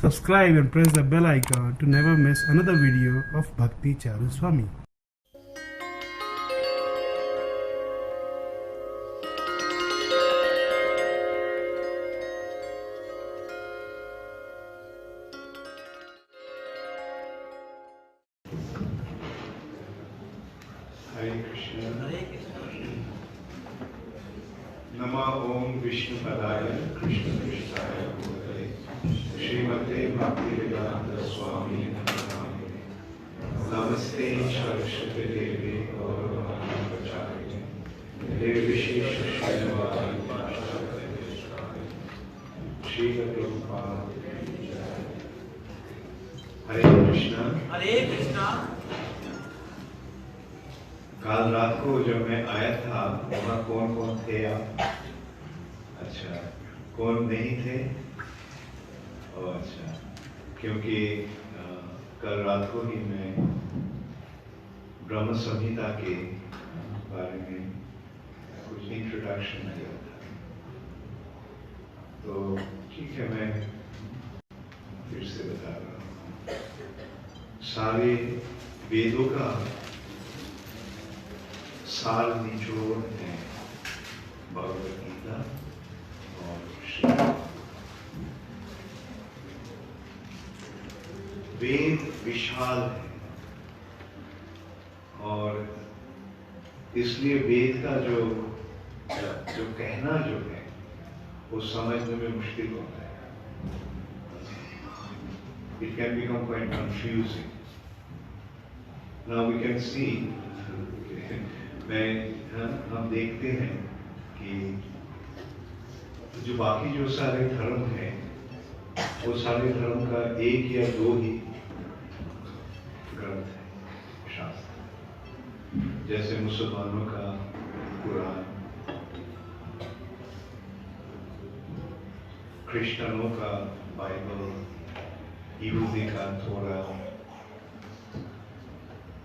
subscribe and press the bell icon to never miss another video of Bhakti Charu Swami. हरे कृष्ण नमः ओम विष्णु पदाय कृष्ण पृष्ठाय भूतले श्रीमते भक्ति वेदांत स्वामी नमस्ते सरस्वती देवी गौरवाचार्य निर्विशेष श्री प्रभुपाद। हरे कृष्णा। हरे कृष्णा। कल रात को जब मैं आया था वहाँ कौन कौन थे आप? अच्छा, कौन नहीं थे? ओह अच्छा, क्योंकि कल रात को ही मैं ब्रह्म संहिता के बारे में कुछ इंट्रोडक्शन किया था, तो ठीक है मैं फिर से बता रहा हूँ। सारे वेदों का सार निचोड़ है भगवद गीता और श्रीमद्। वेद विशाल है और इसलिए वेद का जो कहना जो है वो समझने में मुश्किल होता है। It can become quite confusing. Now we can see हम देखते हैं कि जो बाकी जो सारे धर्म हैं वो सारे धर्म का एक या दो ही ग्रंथ है, शास्त्र। जैसे मुसलमानों का कुरान, क्रिश्चियनों का बाइबल, यहूदी का थोड़ा,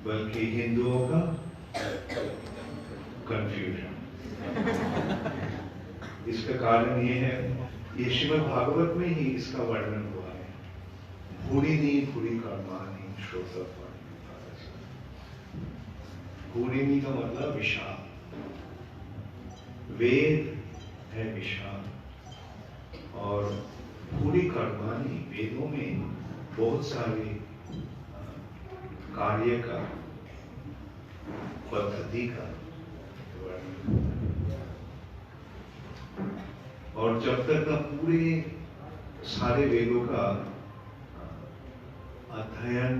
बल्कि हिंदुओं का कंफ्यूजन। इसका कारण ये है, ये श्रीमद् भागवत में ही इसका वर्णन हुआ है। भूरिनी भूरि कर्माणि श्रोतव्यानि। भूरिनी का मतलब विशाल, वेद है विशाल और भूरि कर्माणि, वेदों में बहुत सारे कार्य का, पद्धति का वर्णन। और जब तक का पूरे सारे वेदों का अध्ययन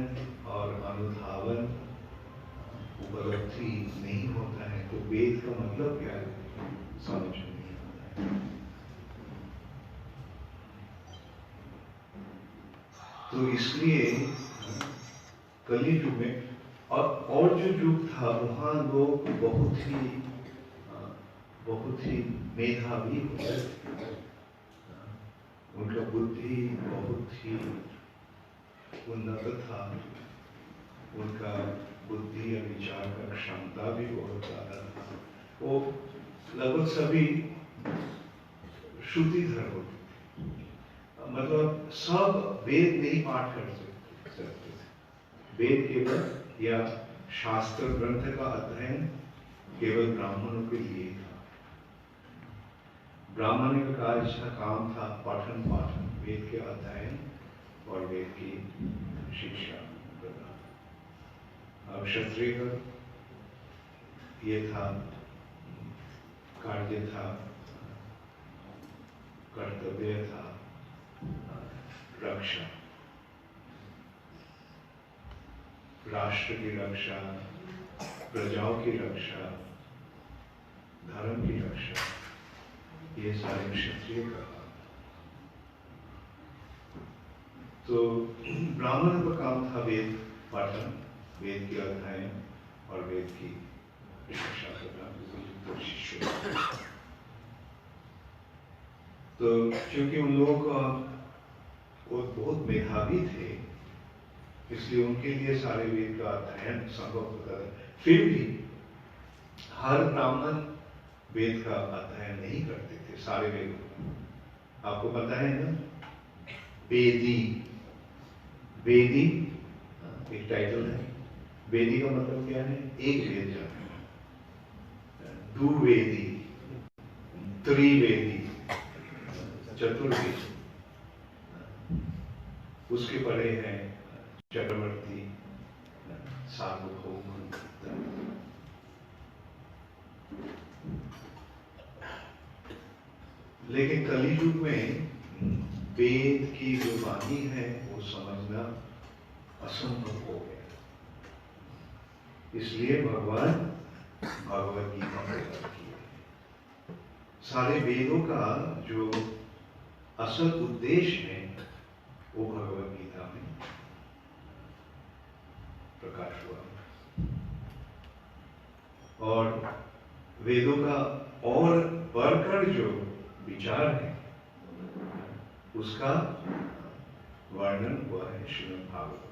और अनुधावन उपलब्धि नहीं होता है तो वेद का मतलब क्या है समझ में नहीं आता है। तो इसलिए कलियुग में और जो युग था वहाँ लोग बहुत ही मेधावी होते थे। उनका बुद्धि बहुत ही उन्नत था, उनका बुद्धि या विचार का क्षमता भी बहुत ज्यादा था। वो लगभग सभी श्रुति धर होते थे, मतलब सब वेद नहीं पाठ कर सकते थे। वेद केवल या शास्त्र ग्रंथ का अध्ययन केवल ब्राह्मणों के लिए था। ब्राह्मणों का काम था पठन पाठन, वेद के अध्ययन और वेद की शिक्षा प्रदान। अब क्षत्रिय ये था, कार्य था, कर्तव्य था रक्षा, राष्ट्र की रक्षा, प्रजाओं की रक्षा, धर्म की रक्षा, ये सारे क्षत्रिय का काम था। तो ब्राह्मण का काम था वेद पठन, वेद के अध्ययन और वेद की शिक्षा प्रदान शिष्य। तो क्योंकि उन लोगों का वो बहुत मेधावी थे, इसलिए उनके लिए सारे वेद का अध्ययन संभव होता है। फिर भी हर ब्राह्मण वेद का अध्ययन नहीं करते थे, सारे वेद। आपको पता है ना, वेदी, वेदी एक टाइटल है। वेदी का मतलब क्या है? एक वेद जानना। द्विवेदी, त्रिवेदी, चतुर्वेदी। उसके परे है चक्रवर्ती, सार्वभौम। लेकिन कलियुग में वेद की जो वाणी है वो समझना असंभव हो गया। इसलिए भगवान भगवत गीता प्रकट की है। सारे वेदों का जो असल उद्देश्य है वो भगवत गीता में प्रकाश हुआ। और वेदों का और बढ़कर जो विचार है उसका वर्णन हुआ है श्रीमद् भागवत।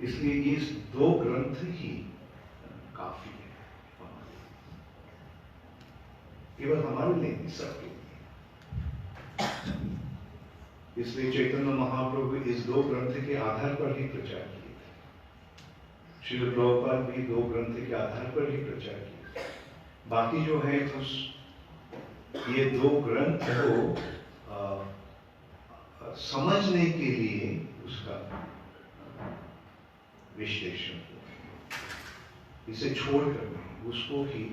इसलिए इस दो ग्रंथ ही काफी है हमारे, केवल हमारे लिए नहीं, सबके लिए। इसलिए चैतन्य महाप्रभु इस दो ग्रंथ के आधार पर ही प्रचार किए थे। श्रील प्रभुपाद भी दो ग्रंथ के आधार पर ही प्रचार किए। बाकी जो है उस ये दो ग्रंथ को समझने के लिए उसका विश्लेषण हुआ। इसे छोड़कर नहीं, उसको ही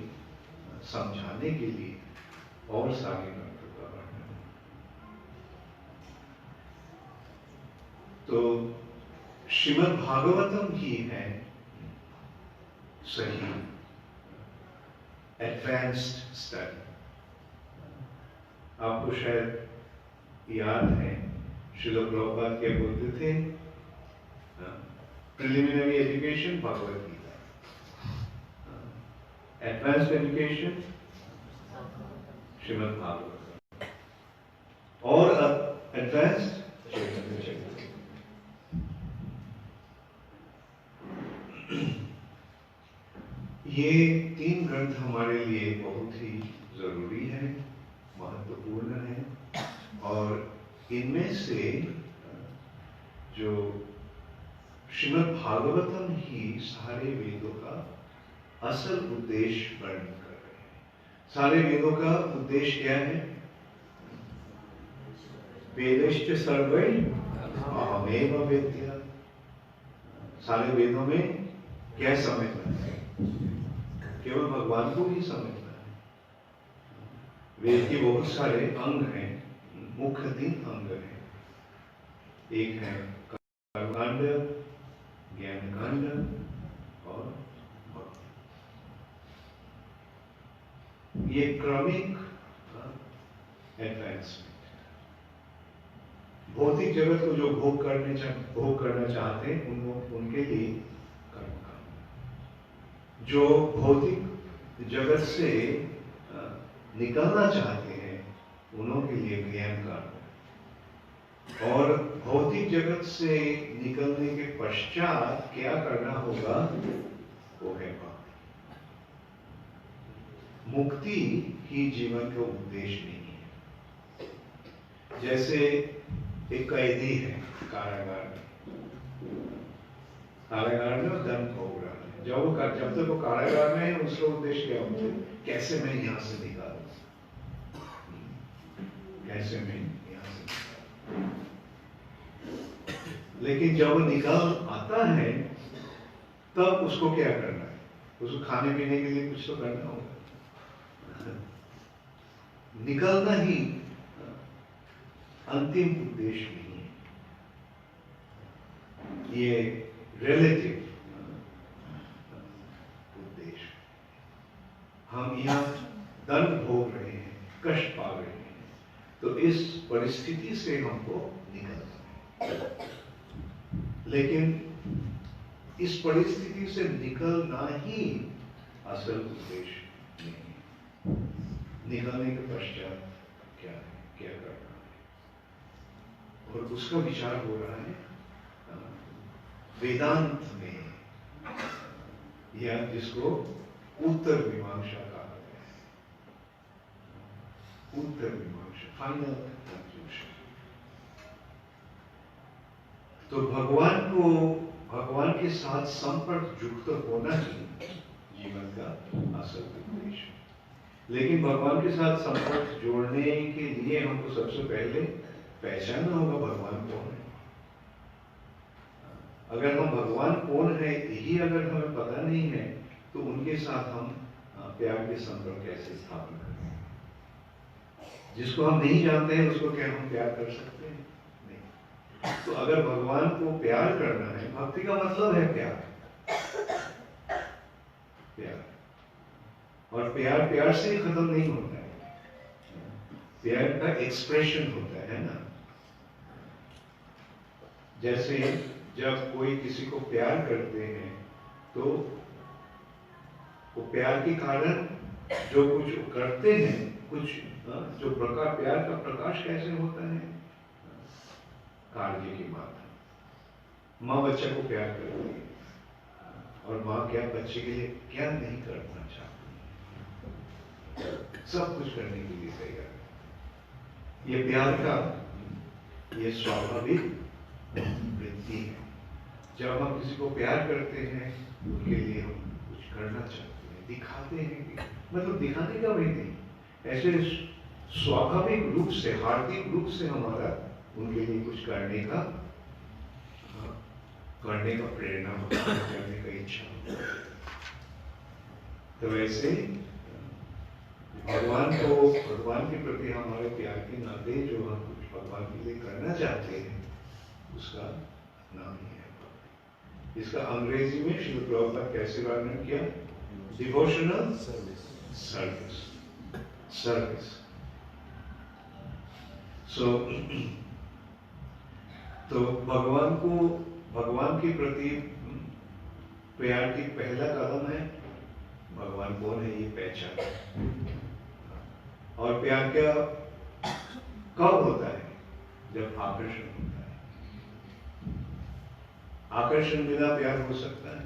समझाने के लिए और सारे ग्रंथों का वर्णन। तो श्रीमद् भागवतम ही है सही एडवांस्ड स्टडी। आपको शायद याद है श्रील प्रभुपाद क्या बोलते थे? Preliminary education Bhagavad Gita, advanced education Shrimad Bhagavat, और एडवांस्ड चैतन्य चरितामृत। ये तीन ग्रंथ हमारे लिए बहुत ही जरूरी है, महत्वपूर्ण है। और इनमें से जो श्रीमद् भागवतम ही सारे वेदों का असल उद्देश्य वर्णन कर रहे हैं। सारे वेदों का उद्देश्य क्या है? वेदश्च सर्वै अहमेव वेद्यः। सारे वेदों में क्या समझना है? केवल भगवान को ही समझना है। वेद के बहुत सारे अंग हैं, मुख्य 3 अंग हैं। एक है कर्मकांड, ज्ञान कांड और भक्ति। ये क्रमिक एडवांसमेंट। भौतिक जगत को जो भोग करना चाहते हैं उनके लिए कर्मकांड। जो भौतिक जगत से निकलना चाहते हैं उनके लिए ज्ञान कांड। और भौतिक जगत से निकलने के पश्चात क्या करना होगा वो है भक्ति। मुक्ति ही जीवन का उद्देश्य नहीं है। जैसे एक कैदी है कारागार में दंड भोग रहा है। जब तक वो कारागार में है उसका उद्देश्य क्या होता है? कैसे मैं यहां से निकालूं, कैसे मैं यहां से निकालूं। लेकिन जब निकल आता है तब उसको क्या करना है? उसको खाने पीने के लिए कुछ तो करना होगा। निकलना ही अंतिम उद्देश्य नहीं है। ये रिलेटिव उद्देश्य। हम यहाँ दंड भोग रहे हैं, कष्ट पा रहे हैं, तो इस परिस्थिति से हमको निकलना है। लेकिन इस परिस्थिति से निकलना ही असल उद्देश्य नहीं है। निकलने के पश्चात क्या है, क्या करना है, और उसका विचार हो रहा है वेदांत में, या जिसको उत्तर मीमांसा कहा गया है। उत्तर मीमांसा, फाइनल कंक्लूजन। तो भगवान के साथ संपर्क युक्त होना ही जीवन का असल उद्देश्य है। लेकिन भगवान के साथ संपर्क जोड़ने के लिए हमको सबसे पहले पहचानना होगा भगवान कौन है। अगर हम भगवान कौन है यही अगर हमें पता नहीं है तो उनके साथ हम प्यार के संपर्क कैसे स्थापन करें। जिसको हम नहीं जानते हैं उसको क्या हम प्यार कर सकते हैं? नहीं। तो अगर भगवान को प्यार करना है, भक्ति का मतलब है प्यार। प्यार और प्यार से ही खत्म नहीं होता है। प्यार का एक्सप्रेशन होता है ना। जैसे जब कोई किसी को प्यार करते हैं तो वो प्यार के कारण जो कुछ करते हैं, कुछ जो प्यार का प्रकाश कैसे होता है? कार्य के माध्यम। माँ बच्चे को प्यार करती है और माँ क्या बच्चे के लिए क्या नहीं करना चाहती, सब कुछ करने के लिए तैयार है। ये प्यार का ये स्वाभाविक वृत्ति है। जब हम किसी को प्यार करते हैं उनके लिए हम कुछ करना चाहते हैं, दिखाते हैं कि मतलब दिखाने का भी नहीं, ऐसे स्वाभाविक रूप से, हार्दिक रूप से हमारा उनके लिए कुछ करने का प्रेरणा होता है, करने का इच्छा होता है। तो वैसे भगवान के प्रति हमारे प्यार के नाते जो हम कुछ भगवान के लिए करना चाहते हैं उसका नाम ही है भक्ति। इसका अंग्रेजी में श्रील प्रभुपाद कैसे वर्णन किया? Devotional service. तो भगवान के प्रति प्यार की पहला कदम है भगवान कौन है ये पहचान। और प्यार क्या कब होता है? जब आकर्षण होता है। आकर्षण बिना प्यार हो सकता है?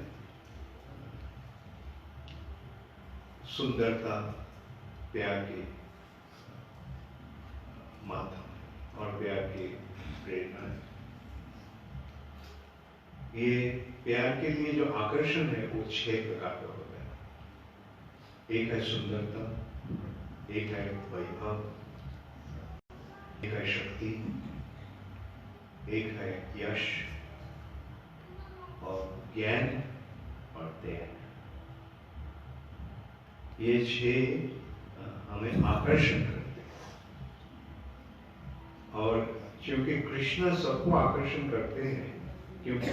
सुंदरता प्यार की माध्यम और प्यार की प्रेरणा है। ये प्यार के लिए जो आकर्षण है वो 6 प्रकार का होता है। एक है सुंदरता, एक है वैभव, एक है शक्ति, एक है यश और ज्ञान और त्याग। ये 6 हमें आकर्षण करते हैं। और क्योंकि कृष्ण सबको आकर्षण करते हैं, क्योंकि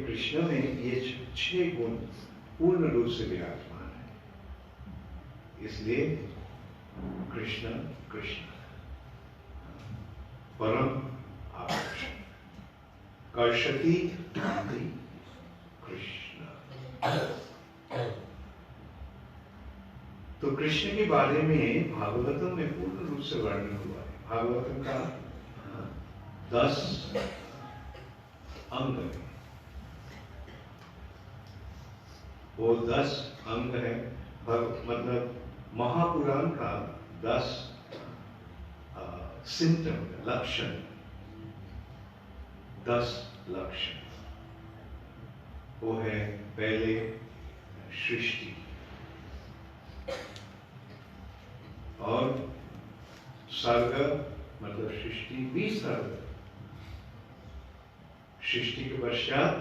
कृष्ण में ये 6 गुण पूर्ण रूप से विराजमान है, इसलिए कृष्ण परम आकर्षण। कर्षति कृष्ण। तो कृष्ण के बारे में भागवतम में पूर्ण रूप से वर्णन हुआ है। भागवतम का 10 अंग है। वो 10 अंग है, मतलब महापुराण का 10 सिम्टम, लक्षण, 10 लक्षण। वो है पहले सृष्टि और सर्ग, मतलब सृष्टि भी सर्ग। सृष्टि के पश्चात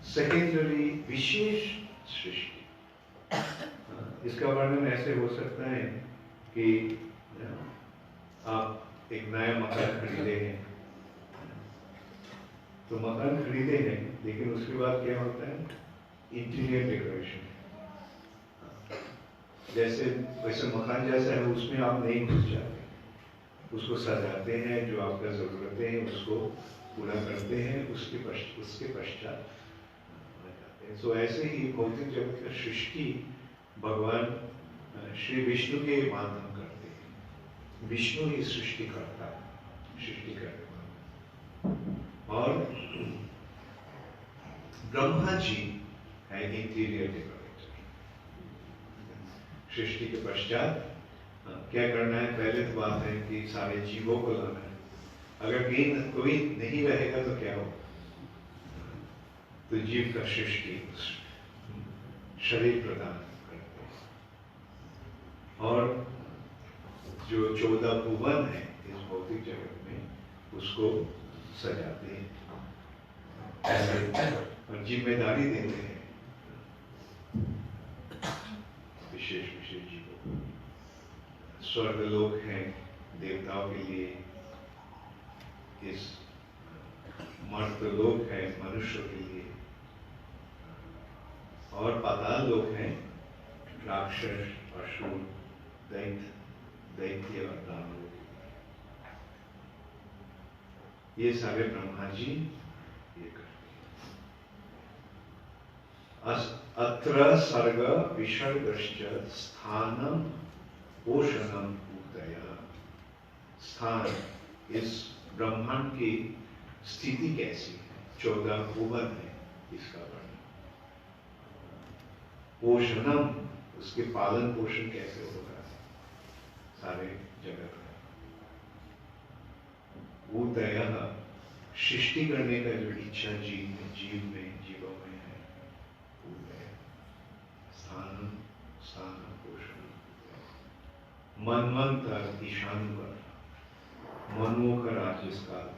सेकेंडरी विशेष सृष्टि। इसका वर्णन ऐसे हो सकता है कि आप एक नया मकान खरीदे हैं, तो मकान खरीदे हैं लेकिन उसके बाद क्या होता है? Interior decoration. जैसे वैसे मकान जैसा है उसमें आप नहीं घुस जाते, उसको सजाते हैं, जो आपका जरूरतें हैं उसको पूरा करते हैं, उसके पश्चात जाते हैं। सो ऐसे ही भौतिक जगत का सृष्टि भगवान श्री विष्णु के माध्यम करते हैं। विष्णु ही सृष्टि करता है, सृष्टि करने वाला। और ब्रह्मा जी है इंटीरियर डेकोरेटर। सृष्टि के पश्चात क्या करना है? पहले तो बात है कि सारे जीवों को लाना है। अगर कोई नहीं रहेगा तो क्या हो? तो जीव का सृष्टि शरीर प्रदान करते हैं, और जो 14 भुवन है इस भौतिक जगत में उसको सजाते हैं ऐसे, और जिम्मेदारी देते हैं विशेष विशेष जीवों को। स्वर्गलोक है देवताओं के लिए, इस मर्त्यलोक है मनुष्य के लिए, और पाताल लोक है राक्षस, असुर, दैत्य और दानव। ये सारे ब्रह्मा जी ये करते हैं। अत्र सर्ग विसर्गश्च स्थानम पोषणम उदय। स्थान, इस ब्रह्मांड की स्थिति कैसी है, 14 भुवन है, इसका वर्णन। पोषणम, उसके पालन पोषण कैसे होगा सारे जगत का। उदय, सृष्टि करने का जो इच्छा जीवों में है, उदय। स्थान पोषण। मनवंतर, ईशानवर, मनुओं का राज्य काल।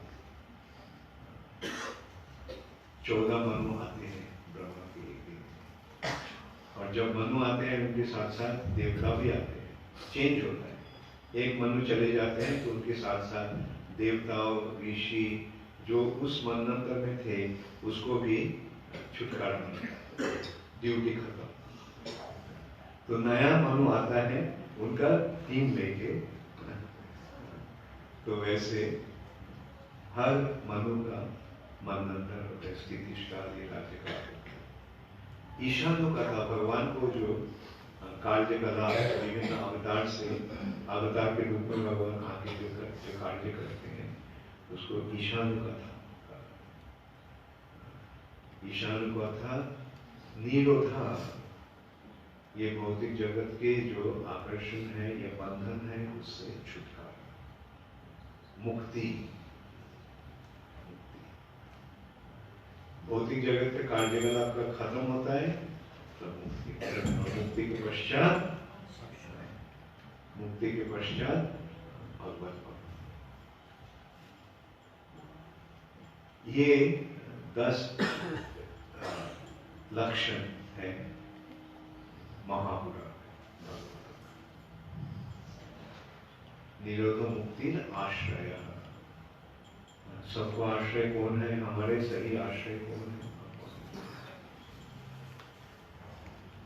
14 मनु आते हैं ब्रह्मा के एक दिन, और जब मनु आते हैं उनके साथ साथ देवता भी आते हैं। चेंज होता है, एक मनु चले जाते हैं तो उनके साथ साथ देवताओं, ऋषि जो उस मनवंतर में थे उसको भी छुटकारा मिलता है, ड्यूटी खत्म। तो नया मनु आता है उनका टीम लेके। तो वैसे हर मनु का मनवंतर होता है, स्थितिशाली राज्य का। ईशान का था भगवान को जो कार्य कला विभिन्न अवतार से, अवतार के रूप में भगवान आगे जो कार्य करते हैं उसको ईशान का था। ईशान का था निरोधा, ये भौतिक जगत के जो आकर्षण है या बंधन है उससे छुटकारा, मुक्ति। भौतिक जगत के कार्यकलाप का खत्म होता है तो मुक्ति के पश्चात भगवत भक्त। ये 10 लक्षण है महापुरा। निरोध मुक्ति आश्रय, सबको आश्रय कौन है? हमारे सही आश्रय कौन है?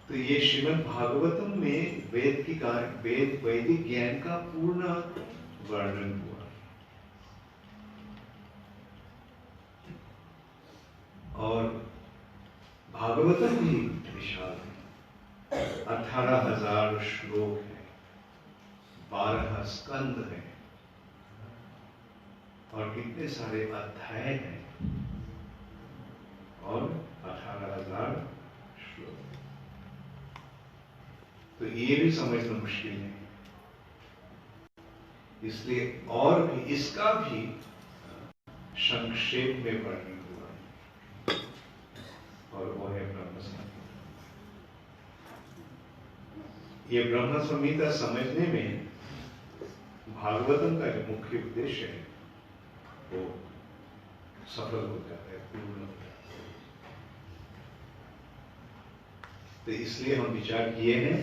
तो ये श्रीमद् भागवतम में वैदिक ज्ञान का पूर्ण वर्णन हुआ। और भागवतम भी विशाल है, 18,000 श्लोक है, 12 स्कंद है, और कितने सारे अध्याय हैं, और 18,000 श्लोक। तो ये भी समझना मुश्किल है, इसलिए और भी इसका भी संक्षेप में वर्णन हुआ, और वो है ब्रह्म संहिता। ये ब्रह्म संहिता समझने में भागवतम का जो मुख्य उद्देश्य है वो सफल हो जाता है, पूर्ण हो जाता है। तो इसलिए हम विचार किए हैं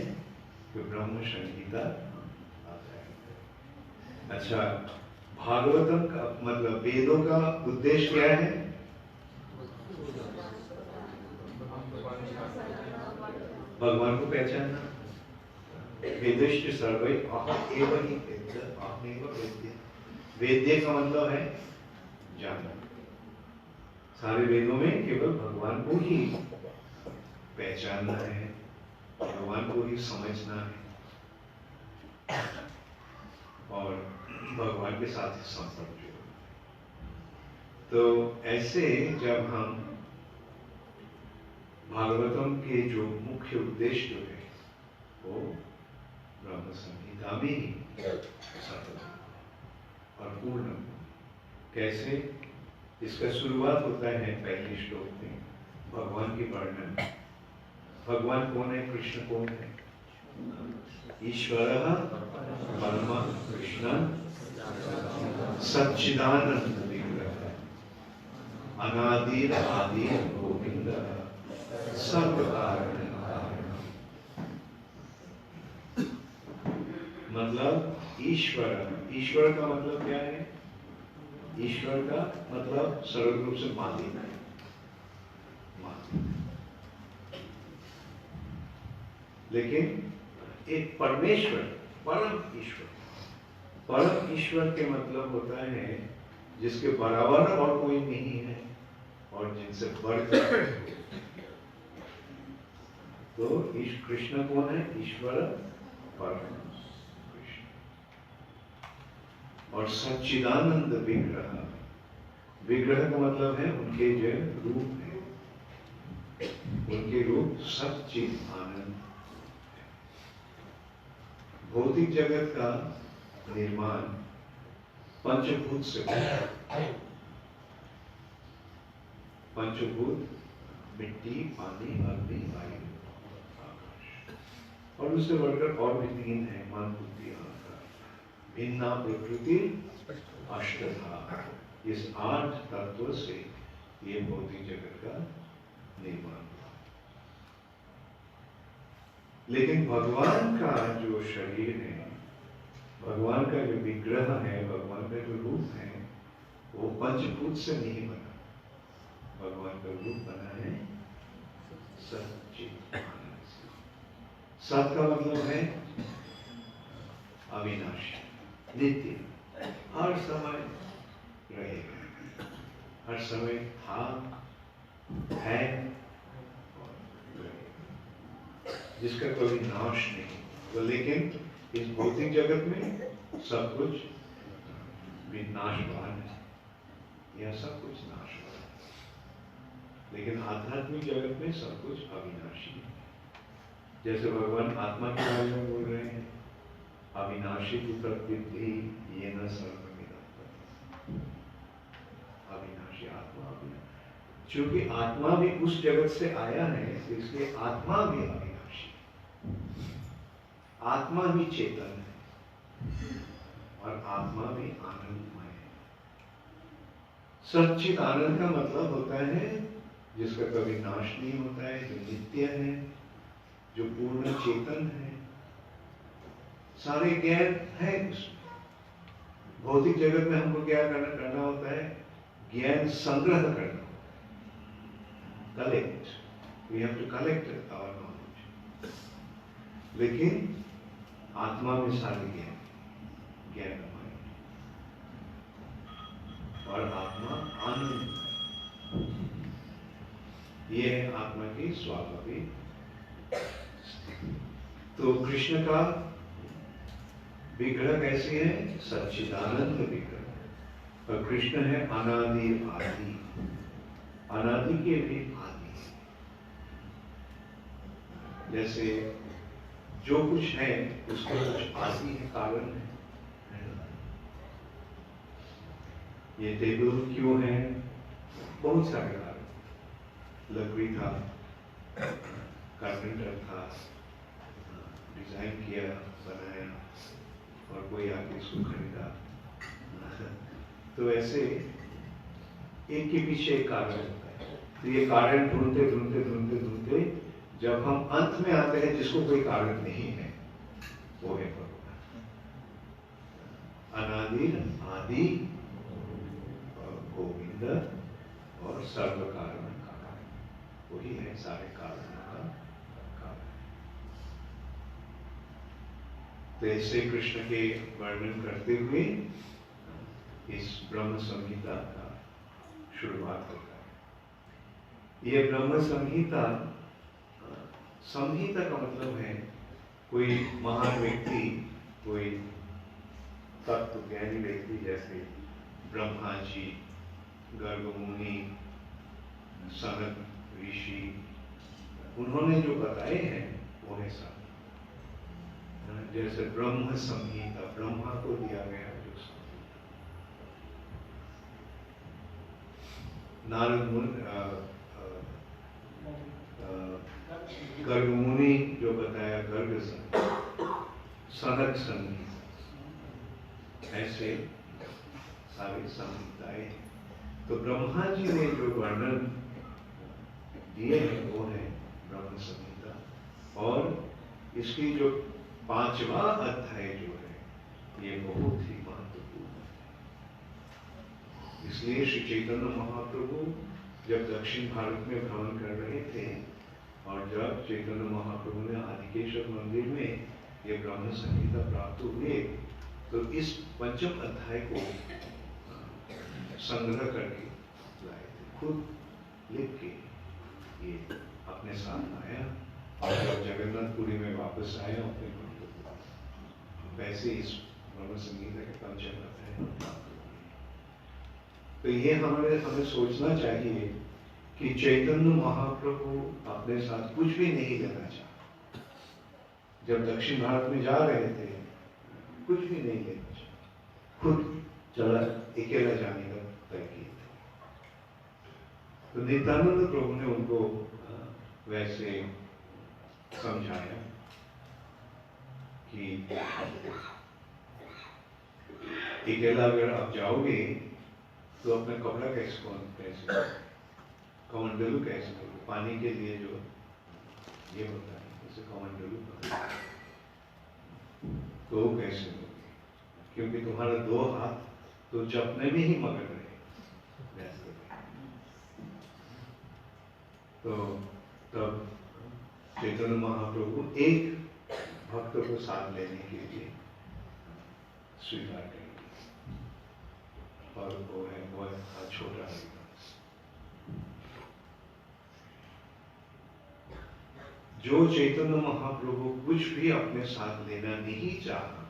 कि ब्रह्म संहिता आता है। अच्छा, भागवतम का मतलब वेदों का उद्देश्य क्या है? भगवान को पहचानना। वेदिष्ट सर्वै अहम् एव हि वेद्य, अहमेव वेद्य। वेद्य का मतलब है जानना। सारे वेदों में केवल भगवान को ही पहचानना है, भगवान को ही समझना है, और भगवान के साथ ही संपर्क जोड़ना है। तो ऐसे जब हम भागवतम के जो मुख्य उद्देश्य जो है वो ब्रह्म संहिता में ही सफल और पूर्ण। कैसे? इसका शुरुआत होता है पहले श्लोक में भगवान की वर्णन। भगवान कौन है? कृष्ण कौन है? ईश्वरः परमः कृष्णः सच्चिदानंद विग्रह अनादिर आदिर गोविंदः सर्वकारण कारणः। मतलब ईश्वर। ईश्वर का मतलब क्या है? ईश्वर का मतलब सरल रूप से मालिक। लेकिन एक परमेश्वर, परम ईश्वर। परम ईश्वर के मतलब होता है जिसके बराबर और कोई नहीं है और जिनसे बढ़कर। तो कृष्ण कौन है? ईश्वर परम कृष्ण। और सच्चिदानंद विग्रह। विग्रह का मतलब है उनके जो रूप है, उनके रूप सच्चिद आनंद। भौतिक जगत का निर्माण पंचभूत से होता है। पंचभूत मिट्टी, पानी, अग्नि, वायु, आकाश। और उससे बढ़कर और भी तीन है, मन, बुद्धि, अहंकार। भिन्ना प्रकृति अष्टधा। इस 8 तत्व से ये भौतिक जगत का निर्माण। लेकिन भगवान का जो शरीर है, भगवान का जो विग्रह है, भगवान का जो रूप है, वो पंचभूत से नहीं बना। भगवान का रूप बना है सच्चिद आनंद से। सत का मतलब है अविनाशी, नित्य, हर समय रहेगा, हर समय था, है और रहेगा, जिसका कोई नाश नहीं। तो लेकिन इस भौतिक जगत में सब कुछ विनाशवान है, यह सब कुछ नाशवान है। लेकिन आध्यात्मिक जगत में सब कुछ अविनाशी है। जैसे भगवान आत्मा के बारे में बोल रहे हैं, अविनाशी की प्रवृत्ति ये न सर्वमिदं। अविनाशी आत्मा अविनाशी, क्योंकि आत्मा भी उस जगत से आया है, इसलिए आत्मा भी अविनाशी, आत्मा भी चेतन है और आत्मा भी आनंदमय है। सच्चिद आनंद का मतलब होता है जिसका कभी नाश नहीं होता है, जो नित्य है, जो पूर्ण चेतन है, सारे ज्ञान है उसमें। भौतिक जगत में हमको क्या करना होता है? ज्ञान संग्रह करना होता है। Collect, we have to collect our knowledge. लेकिन आत्मा में सारे ज्ञानमय और आत्मा आनंद। ये है आत्मा की स्वाभाविक। तो कृष्ण का विग्रह कैसे है? सच्चिदानंद विग्रह। और कृष्ण है अनादि आदि, अनादि के भी आदि। जैसे जो कुछ है उसका कुछ आदि है, कारण है। ये टेबल क्यों है? बहुत सारे कारण। लकड़ी था, कारपेंटर था, डिजाइन किया, बनाया, और कोई आके इसको खरीदा। तो ऐसे एक के पीछे एक कारण होता है। तो ये कारण ढूंढते ढूंढते ढूंढते ढूंढते जब हम अंत में आते हैं जिसको कोई कारण नहीं है, वो है भगवान। अनादि आदि गोविंद और सर्व कारण का कारण, वही है सारे कारणों का कारण। तो ऐसे कृष्ण के वर्णन करते हुए इस ब्रह्म संहिता का शुरुआत होता है। यह ब्रह्म संहिता, संहिता का मतलब है कोई महान व्यक्ति, कोई तत्व ज्ञानी व्यक्ति, जैसे ब्रह्मा जी, गर्ग मुनि, सनक ऋषि, उन्होंने जो बताए हैं वो है सब। जैसे ब्रह्म संहिता, ब्रह्मा को दिया गया जो संहिता, नारद मुनि गर्ग मुनि जो बताया, गर्ग सनक संगीत, ऐसे सारी संहिताएं। तो ब्रह्मा जी ने जो वर्णन दिए हैं वो है ब्रह्म संहिता, और इसकी जो 5वां अध्याय जो है ये बहुत ही महत्वपूर्ण है। इसलिए श्री चैतन्य महाप्रभु जब दक्षिण भारत में भ्रमण कर रहे थे, और जब चैतन्य महाप्रभु ने आदिकेश्वर मंदिर में ये ब्रह्म संहिता प्राप्त हुए, तो इस 5वें अध्याय को संग्रह करके लाए थे, खुद लिख के ये अपने साथ आया, और जब जगन्नाथपुरी में वापस आया अपने मंदिर को, वैसे इस ब्रह्म संहिता के 5वें अध्याय। तो ये हमें सोचना चाहिए कि चैतन्य महाप्रभु अपने साथ कुछ भी नहीं लेना चाहा। जब दक्षिण भारत में जा रहे थे कुछ भी नहीं लेना चाहा, खुद चला अकेला जाने का तय किया था। तो नित्यानंद प्रभु ने उनको वैसे समझाया कि अकेला अगर आप जाओगे तो अपना कपड़ा कैसे कमंडलू कैसे करोगे, पानी के लिए जो ये होता है जैसे कमंडलू तो कैसे होगे, क्योंकि तुम्हारा 2 हाथ तो जपने में ही मगन रहे। तो तब चैतन्य महाप्रभु एक भक्त को साथ लेने के लिए स्वीकार करेंगे, और वो है छोटा हरिदास। जो चैतन्य महाप्रभु कुछ भी अपने साथ लेना नहीं चाहा,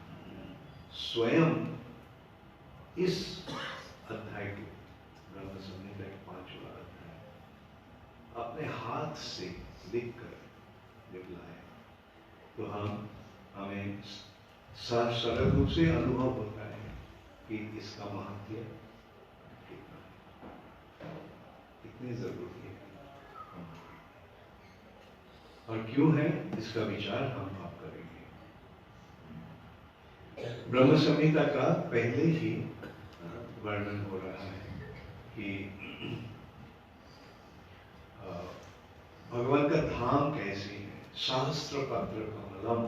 स्वयं इस अध्याय को, ब्रह्म संहिता के 5वां अध्याय अपने हाथ से लिखकर लाया, तो हमें सरल रूप से अनुभव होता है कि इसका महत्व कितनी जरूरी है और क्यों है, इसका विचार हम आप करेंगे। ब्रह्म संहिता का पहले ही वर्णन हो रहा है कि भगवान का धाम कैसे है। सहस्त्र पत्र कमलम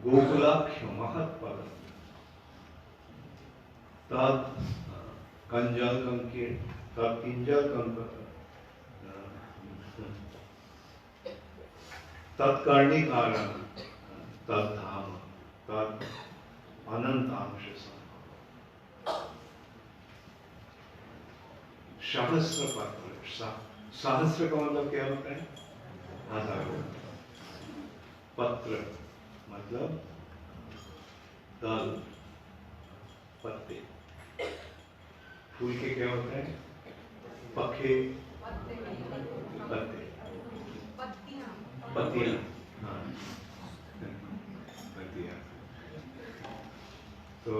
गोकुलाख्य महत्पदम तत् कंजल कंकीर तत्किंजल तत्कर्णिकारं तद्धाम तत् अनंतांश सहस्त्र पत्र। सहस्त्र का मतलब क्या होता है? हजारों। पत्र मतलब दल, पत्ते। फूल के क्या होता है? पखे, पत्ते, पत्तियां, हाँ, पत्तियां। तो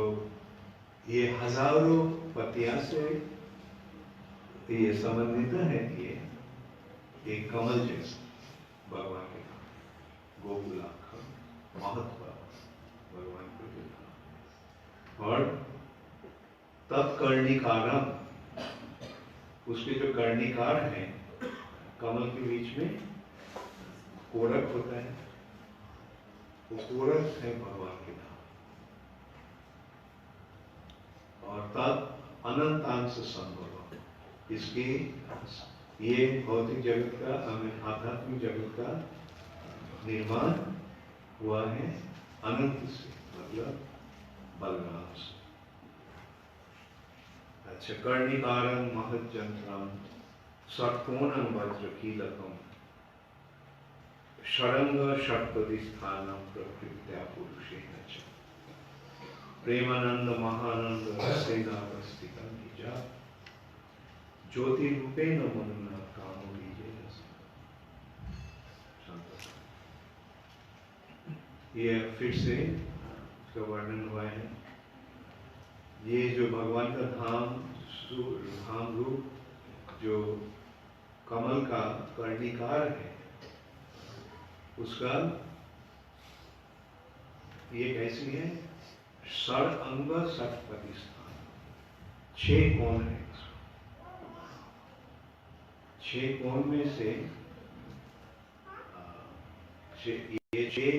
ये हजारों पत्तियां से ये संबंधित है। ये एक कमल जैसा भगवान के नाम गोकुलाख महत्व भगवान को देना। और तत्कर्णिकारम, उसके जो कर्णिकार हैं कमल के बीच में कोरक होता है, वो कोरक है भगवान के नाम। और तत् अनंतांश संभव, इसके ये भौतिक जगत का आध्यात्मिक जगत का निर्माण हुआ है अनंत से, मतलब बलराम से। अच्छा, कर्णिकारं महज्जंत्रं षट्कोणं वज्रकीलकं षडंग षट्पदिस्थानं प्रकृत्या पुरुषेण च प्रेमानंद महानंद रसेनावस्थितं निजा ज्योतिरूपेण मनुना कामो बीजे रस। ये फिर से इसका वर्णन हुआ है। ये जो भगवान का धाम रूप जो कमल का कर्णिकार है उसका ये कैसी है? षड अंग षटपति स्थान, 6 कोण है। 6 कोण में से ये 6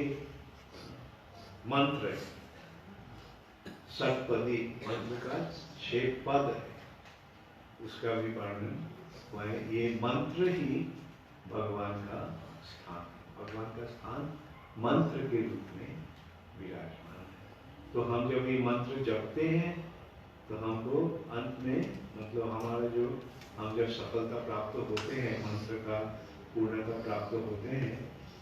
मंत्र है। षटपदी मंत्र का 6 पद है, उसका भी वर्णन हुआ है। ये मंत्र ही भगवान का स्थान, भगवान का स्थान मंत्र के रूप में विराजमान है। तो हम जब ये मंत्र जपते हैं तो हमको अंत में मतलब हमारा जो हम जब सफलता प्राप्त होते हैं, मंत्र का पूर्णता प्राप्त होते हैं,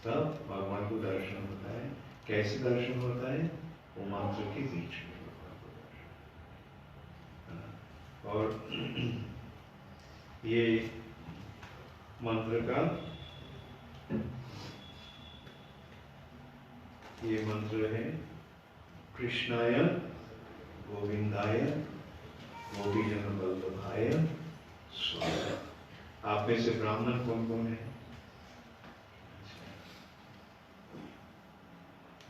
तब भगवान को दर्शन होता है। कैसे दर्शन होता है? वो मंत्र के बीच में भगवान को दर्शन। और ये मंत्र का ये मंत्र है कृष्णाय गोविंदाय गोपीजन वल्लभाय स्वाहा। आप में से ब्राह्मण कौन कौन है?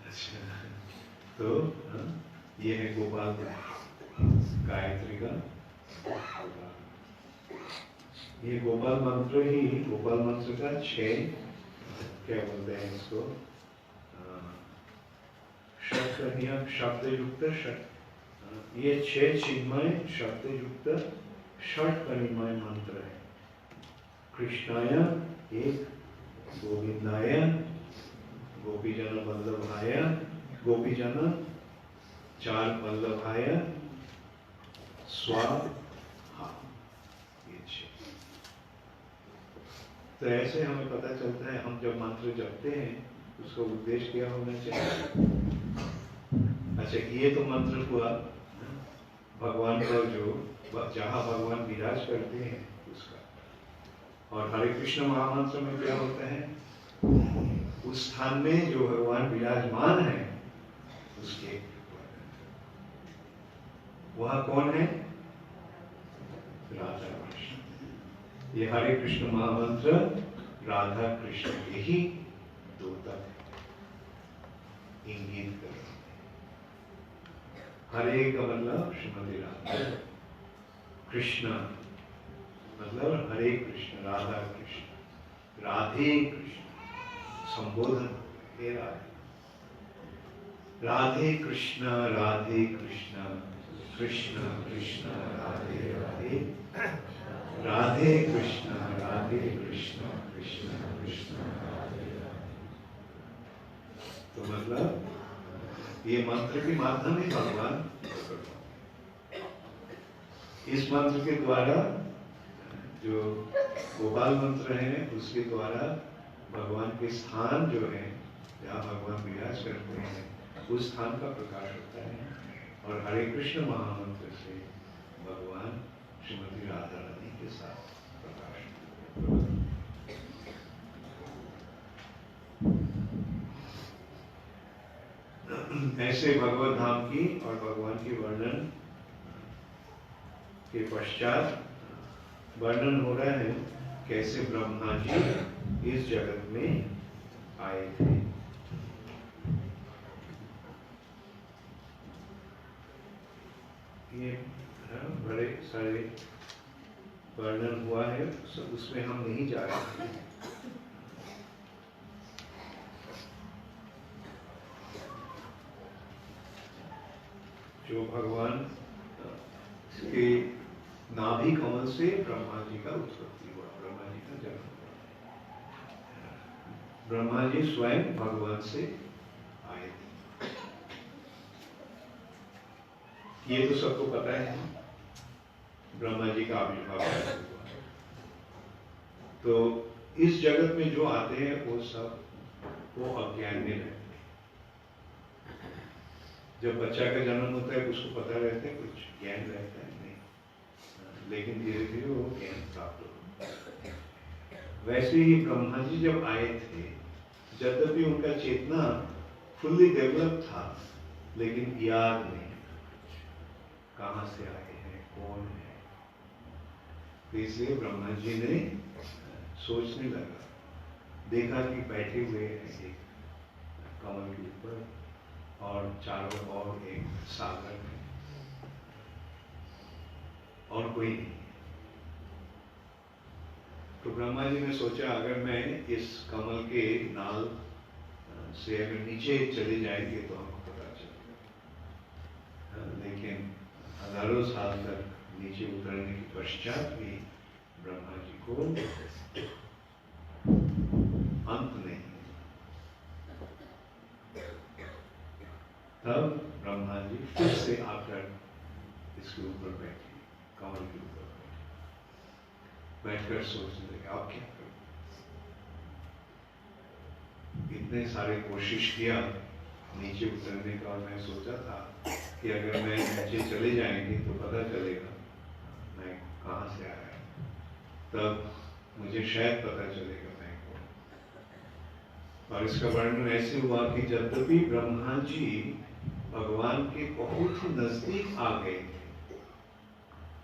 अच्छा, तो ये है गोपाल गायत्री का गोपाल। ये गोपाल मंत्र ही, गोपाल मंत्र का 6 क्या बोलते हैं इसको, शब्द युक्त षट, ये 6 चिन्मय शब्द युक्त षट कनिमय मंत्र है। कृष्णाय 1, गोविंदाय, गोपीजन वल्लभाय, गोपीजन 4 वल्लभाय स्वाहा, ये 6। तो ऐसे हमें पता चलता है, हम जब मंत्र जपते हैं उसका उद्देश्य क्या होना चाहिए। अच्छा, ये तो मंत्र हुआ भगवान का, जो जहाँ भगवान विराज करते हैं उसका। और हरे कृष्ण महामंत्र में क्या होता है? उस स्थान में जो भगवान विराजमान है उसके, वह कौन है? राधा कृष्ण। ये हरे कृष्ण महामंत्र राधा कृष्ण के ही द्योतक इंगित कर। हरे का मतलब श्रीमती राधा, कृष्ण मतलब हरे कृष्ण, राधा कृष्ण, राधे कृष्ण संबोधन, हे राधे, राधे कृष्ण कृष्ण कृष्ण राधे राधे, राधे कृष्ण कृष्ण कृष्ण राधे राधे। तो मतलब ये मंत्र के माध्यम ही भगवान, इस मंत्र के द्वारा, जो गोपाल मंत्र है उसके द्वारा भगवान के स्थान जो है, जहाँ भगवान विराज करते हैं, उस स्थान का प्रकाश होता है। और हरे कृष्ण महामंत्र से भगवान श्रीमती राधा रानी के साथ प्रकाश होता है। ऐसे भगवत धाम की और भगवान के वर्णन के पश्चात वर्णन हो रहा है कैसे ब्रह्मा जी इस जगत में आए थे। ये बड़े सारे वर्णन हुआ है, उसमें हम नहीं जा रहे हैं। जो भगवान के नाभि कमल से ब्रह्मा जी का उत्पत्ति हुआ, ब्रह्मा जी का जन्म हुआ। ब्रह्मा जी स्वयं भगवान से आए थे, ये तो सबको पता है। ब्रह्मा जी का आविर्भाव हुआ। तो इस जगत में जो आते हैं वो सब वो अज्ञान में रहते हैं। जब बच्चा का जन्म होता है उसको पता रहता है, कुछ ज्ञान रहता है नहीं, लेकिन धीरे धीरे वो ज्ञान प्राप्त होता है। वैसे ही ब्रह्मा जी जब आए थे, यद्यपि उनका चेतना फुल्ली डेवलप था, लेकिन याद नहीं कहाँ से आए हैं, कौन है। तो इसलिए ब्रह्मा जी ने सोचने लगा, देखा कि बैठे हुए हैं एक कमल के ऊपर और चारों ओर एक सागर है और कोई नहीं। तो ब्रह्मा जी ने सोचा, अगर मैं इस कमल के नाल से अगर नीचे चले जाएंगे तो हमको पता चलेगा। लेकिन हजारों साल तक नीचे उतरने के पश्चात भी ब्रह्मा जी को अंत नहीं। तब ब्रह्मा जी फिर से आकर इसके ऊपर बैठे, कमल के ऊपर बैठकर सोचने लगे, अब क्या करूं? इतने सारे कोशिश किया नीचे उतरने का, और मैं सोचा था कि अगर मैं नीचे चले जाएंगे तो पता चलेगा मैं कहाँ से आया, तब मुझे शायद पता चलेगा मैं कौन। और इसका वर्णन ऐसे हुआ कि यद्यपि ब्रह्मा जी भगवान के बहुत ही नजदीक आ गए थे,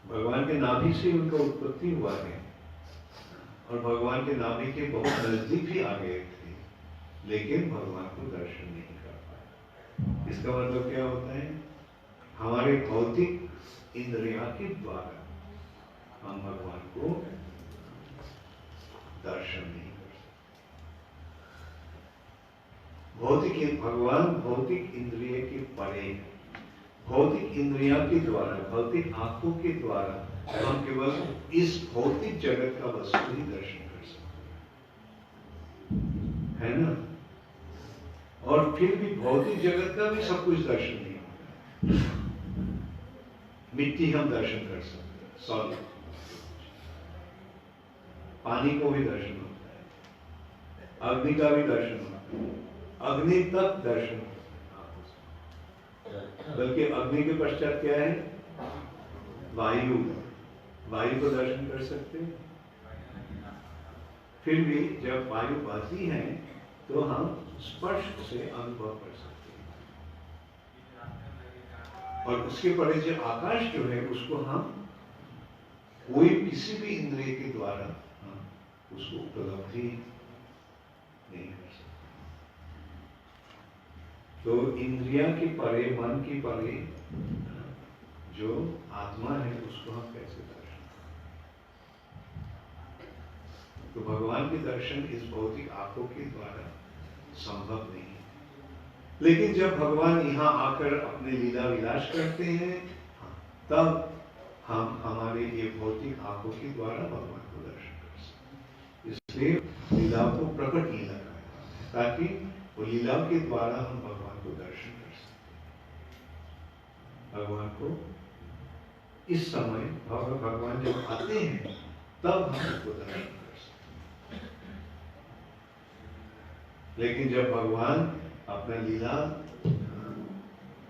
भगवान के नाभि से उनका उत्पत्ति हुआ है और भगवान के नाभि के बहुत नजदीक भी आ गए थे, लेकिन भगवान को दर्शन नहीं कर पाए। इसका मतलब क्या होता है? हमारे भौतिक इंद्रिया के द्वारा हम भगवान को दर्शन नहीं कर सकते। भगवान भौतिक इंद्रिय के परे है। भौतिक इंद्रिया के द्वारा, भौतिक आंखों के द्वारा हम केवल इस भौतिक जगत का वस्तु ही दर्शन कर सकते हैं, है ना? और फिर भी भौतिक जगत का भी सब कुछ दर्शन नहीं होता है। मिट्टी हम दर्शन कर सकते हैं, सॉलिड, पानी को भी दर्शन होता है, अग्नि का भी दर्शन होता है, अग्नि तक दर्शन होता है। बल्कि अग्नि के पश्चात क्या है? वायु, वायु को दर्शन कर सकते हैं। फिर भी जब वायु बहती है तो हम स्पर्श से अनुभव कर सकते हैं, और उसके परे जो आकाश जो है उसको हम कोई किसी भी इंद्रिय के द्वारा उसको उपलब्धि नहीं कर सकते। तो इंद्रिया के परे, मन के परे जो आत्मा है उसको हम कैसे दर्शन करें? तो भगवान के दर्शन इस भौतिक आंखों के द्वारा संभव नहीं है। लेकिन जब भगवान यहाँ आकर अपने लीला विलास करते हैं, तब हम हमारे ये भौतिक आंखों के द्वारा भगवान को दर्शन कर सकते हैं। इसलिए लीलाओं को प्रकट लीला कहा है, ताकि वो लीलाओं के द्वारा हम भगवान को दर्शन कर सकते हैं। भगवान को इस समय भगवान जब आते हैं तब हम उनको दर्शन कर सकते हैं। लेकिन जब भगवान अपना लीला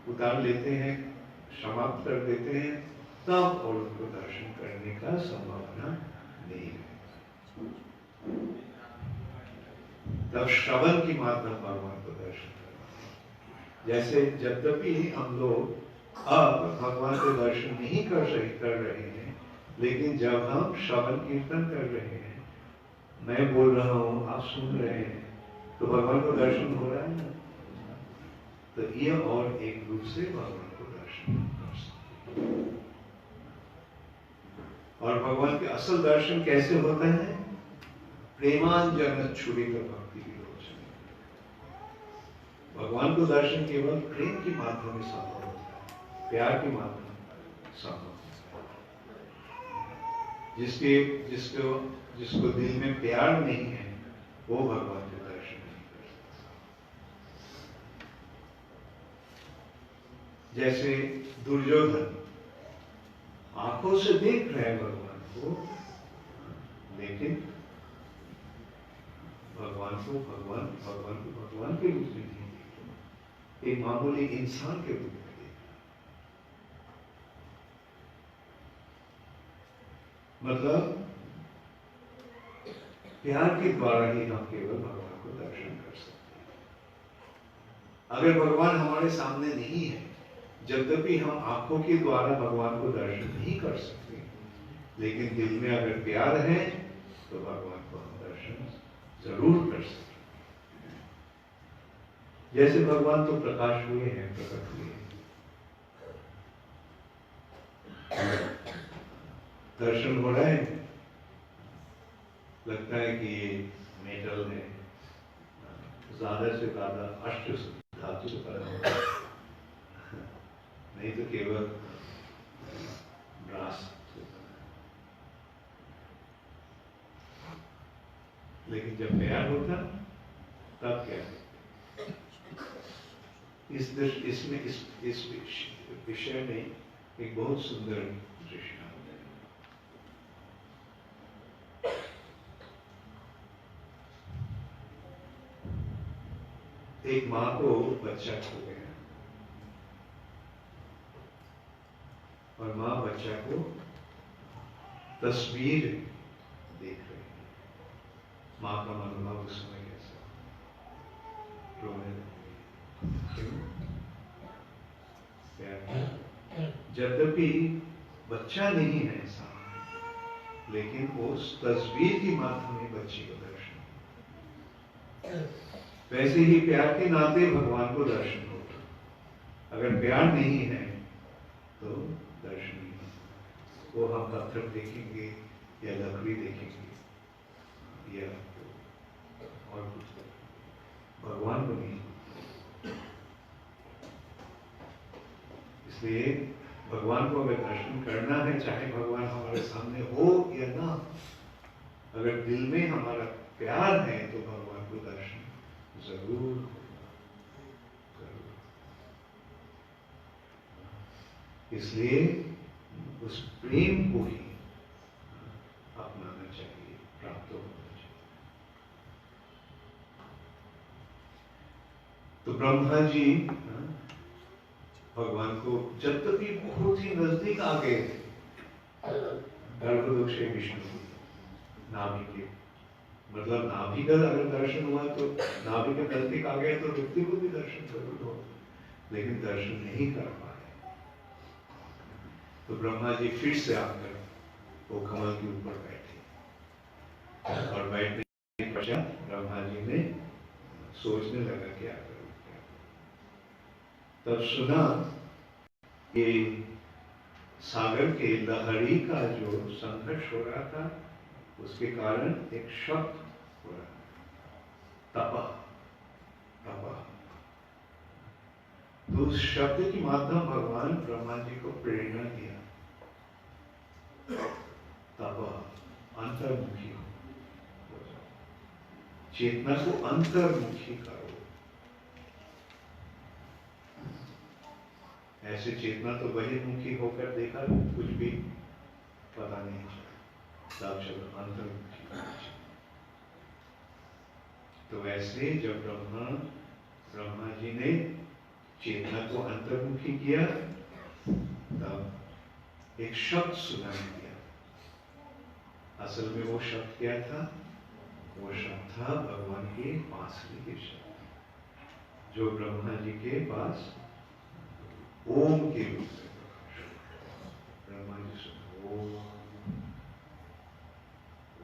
उतार लेते हैं, समाप्त कर देते हैं, तब और उनको दर्शन करने का संभावना नहीं है। तब श्रवण के माध्यम भगवान को दर्शन करना। जैसे यद्यपि हम लोग अब भगवान को दर्शन नहीं कर रहे हैं, लेकिन जब हम श्रवण कीर्तन कर रहे हैं, मैं बोल रहा हूँ, आप सुन रहे हैं, तो भगवान को दर्शन हो रहा है ना। तो ये और एक रूप से भगवान को दर्शन कर सकते हैं। और भगवान के असल दर्शन कैसे होता है? प्रेमांजन छुरित भक्ति विलोचन। भगवान को दर्शन केवल प्रेम के माध्यम से संभव होता है, प्यार के माध्यम संभव होता है। जिसको दिल में प्यार नहीं है, वो भगवान के दर्शन नहीं कर सकता। जैसे दुर्योधन आंखों से देख रहे हैं भगवान को, लेकिन भगवान को भगवान के रूप में नहीं देखते, एक मामूली इंसान के रूप में देखते। मतलब प्यार के द्वारा ही हम केवल भगवान को दर्शन कर सकते हैं। अगर भगवान हमारे सामने नहीं है, यद्यपि हम आंखों के द्वारा भगवान को दर्शन नहीं कर सकते, लेकिन दिल में अगर प्यार है तो भगवान को हम दर्शन जरूर कर सकते। जैसे भगवान तो प्रकाश हुए हैं, प्रकट हुए हैं, दर्शन हो रहा है, लगता है कि ये मेटल है, ज्यादा से ज्यादा अष्ट धातु का है, नहीं तो केवल ब्रास। लेकिन जब प्यार होता तब क्या है? इसमें इस विषय में एक बहुत सुंदर दृश्य है। एक माँ को बच्चा खो गया और माँ बच्चा को तस्वीर देख रही है। माँ का मनोभाव उस समय कैसा? रोने लगी। क्यों? यद्यपि बच्चा नहीं है ऐसा, लेकिन उस तस्वीर के माध्यम में बच्चे को दर्शन। वैसे ही प्यार के नाते भगवान को दर्शन होता। अगर प्यार नहीं है तो दर्शन नहीं होता। वो हम पत्थर देखेंगे या लकड़ी देखेंगे या और कुछ, भगवान को नहीं। इसलिए भगवान को अगर दर्शन करना है, चाहे भगवान हमारे सामने हो या ना, अगर दिल में हमारा प्यार है तो भगवान को दर्शन जरूर जरूर। इसलिए उस प्रेम को ही अपनाना चाहिए, प्राप्त होना चाहिए। तो ब्रह्मा जी भगवान को जब तक भी बहुत ही नजदीक आ गए थे, गर्भलोक से विष्णु नाभि के, मतलब नाभि का अगर दर्शन हुआ तो नाभि के नजदीक आ गए तो व्यक्ति को भी दर्शन जरूर हो, लेकिन दर्शन नहीं कर पाए। तो ब्रह्मा जी फिर से आकर वो कमल के ऊपर बैठे और बैठने के पश्चात ब्रह्मा जी ने सोचने लगा क्या करूं। तब सुना कि सागर के लहरी का जो संघर्ष हो रहा था, उसके कारण एक शब्द हो रहा था, तपह तपह। तो उस शब्द की माध्यम भगवान ब्रह्मा जी को प्रेरणा दिया, तपह अंतर्मुखी हो जाओ, चेतना को अंतर्मुखी करो। ऐसे चेतना तो बहिर्मुखी होकर देखा कुछ भी पता नहीं चला, चलो अंतर्मुखी। तो वैसे जब ब्रह्मा जी ने चेतना को अंतर्मुखी किया, तब एक शब्द सुनाई दिया। असल में वो शब्द क्या था? वो शब्द था भगवान के बांसुरी के शब्द, जो ब्रह्मा जी के पास ओम के रूप में प्रकाश। ब्रह्मा जी सुन ओम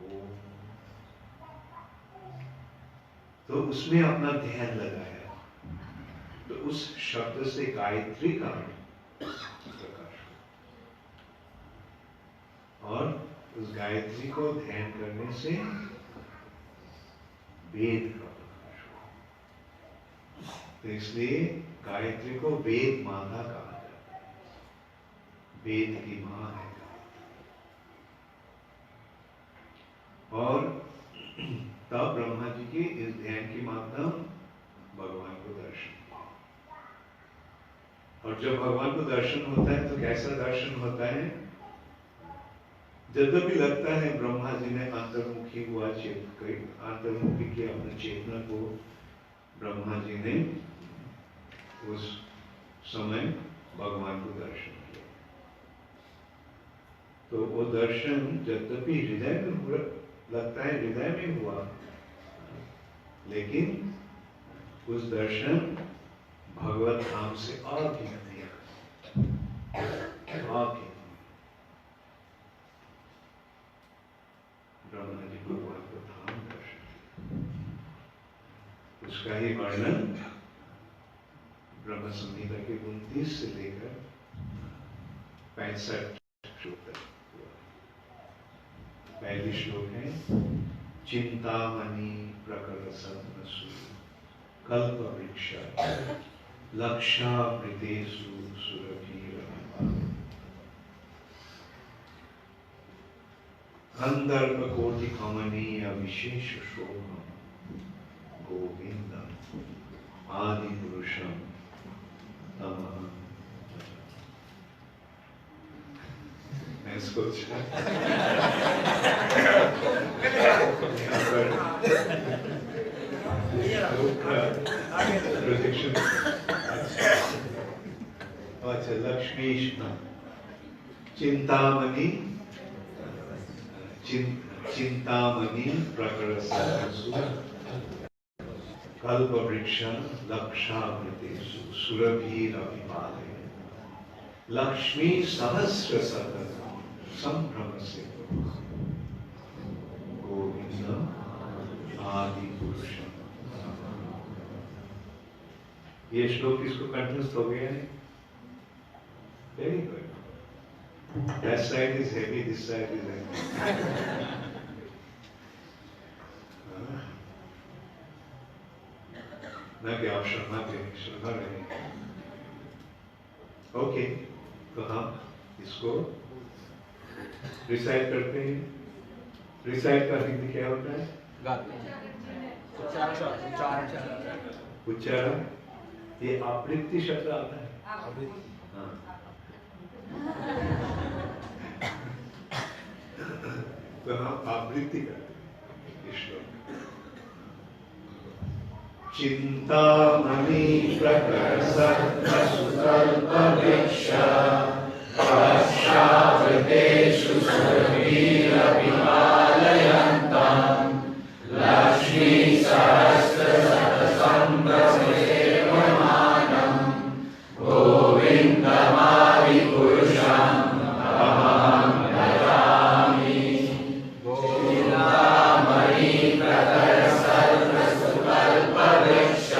ओम, तो उसमें अपना ध्यान लगाया, तो उस शब्द से गायत्री का प्रकाश, और उस गायत्री को ध्यान करने से वेद का प्रकाश हुआ। तो इसलिए गायत्री को वेद माता कहा जाता है, वेद की मां है। और तब ब्रह्मा जी के इस ध्यान की माध्यम भगवान को दर्शन किया। और जब भगवान को दर्शन होता है तो कैसा दर्शन होता है? जब भी लगता है ब्रह्मा जी ने अंतर्मुखी हुआ, अंतर्मुखी किया अपने चेतना को, ब्रह्मा जी ने उस समय भगवान को दर्शन किया। तो वो दर्शन यद्यपि हृदय में लगता है, हृदय में हुआ, लेकिन उस दर्शन भगवत धाम से अभिन्न। ब्रह्मा जी भगवान को धाम दर्शन, उसका ही वर्णन ब्रह्म संहिता के 29 से लेकर 65 श्लोक तक हुआ। पहली श्लोक है चिंतामणि प्रकर सत्मसु कल्प वृक्ष लक्षावृतेषु सुरभिरभिमा गंधर्व कोटि कमनीय विशेष शोभम गोविंदम आदि पुरुषम तमहं भजामि। मैं इसको प्रोजेक्शन अच्छा लक्ष्मी चिंतामणि चिंतामणि प्रकर सत्सु कल्प वृक्ष लक्षावृतेषु सुरभिरभिमालय लक्ष्मी सहस्र सतत संभ्रम से गोविंद आदि पुरुषम। ये श्लोक इसको कंठस्थ हो गया है। Very good. That side is heavy, this side is heavy. ना कि आप शर्मा रहे। ओके, तो हम इसको रिसाइट करते हैं। रिसाइट का हिंदी क्या होता है? उच्चारण। ये आवृत्ति शब्द आता है। हाँ। तो हम आवृत्ति करते हैं ईश्वर। चिंतामणि प्रकर सत्मसु कल्प वृक्ष लक्षावृतेषु सुरभिरभिमालयन्तम् लक्ष्मी सहस्रशतसंवत्सरेवमानं गोविन्दमादिपुरुषं तमहं भजामि। चिंतामणि प्रकर सत्मसु कल्प वृक्ष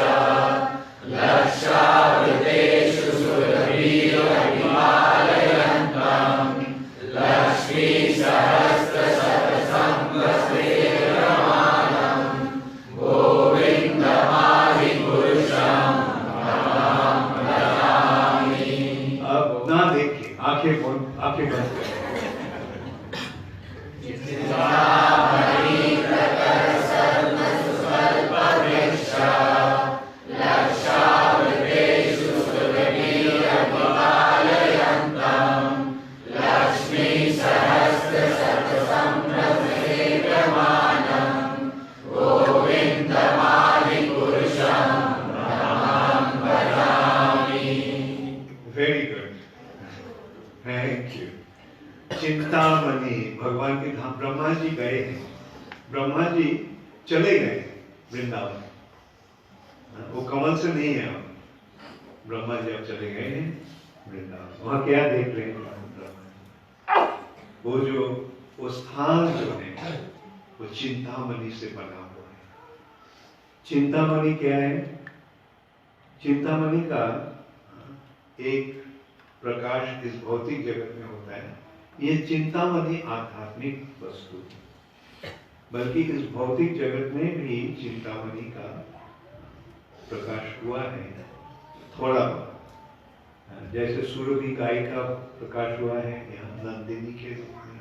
लक्षावृतेषु सुरभिरभिमालयन्तम् लक्ष्मी सहस्रशतसंवत्सरेवमानं गोविन्दमादिपुरुषं तमहं भजामि। अब ना देखिए, आंखें बंद करें। चिंतामणि प्रकर सत्मसु कल्प वृक्ष लक्षावृतेषु सुरभिरभिमालयन्तम् Lakshmi सहस्रशतसंवत्सरेवमानं गोविन्दमादिपुरुषं तमहं भजामि। Very good. Thank you. Chintamani भगवान के धाम ब्रह्मा जी गए हैं। ब्रह्मा जी चले गए वृंदावन। वो कमल से नहीं है। ब्रह्मा जी अब चले गए हैं वृंदावन। वहां क्या देख रहे हैं ब्रह्मा? वो स्थान जो है वो चिंतामणि से बना हुआ है। चिंतामणि क्या है? चिंतामणि का एक प्रकाश इस भौतिक जगत में होता है। ये चिंतामणि आध्यात्मिक वस्तु, बल्कि इस भौतिक जगत में भी चिंतामणि का प्रकाश हुआ है थोड़ा बहुत। जैसे सुरभि गाय का प्रकाश हुआ है यहाँ नंदिनी के रूप में,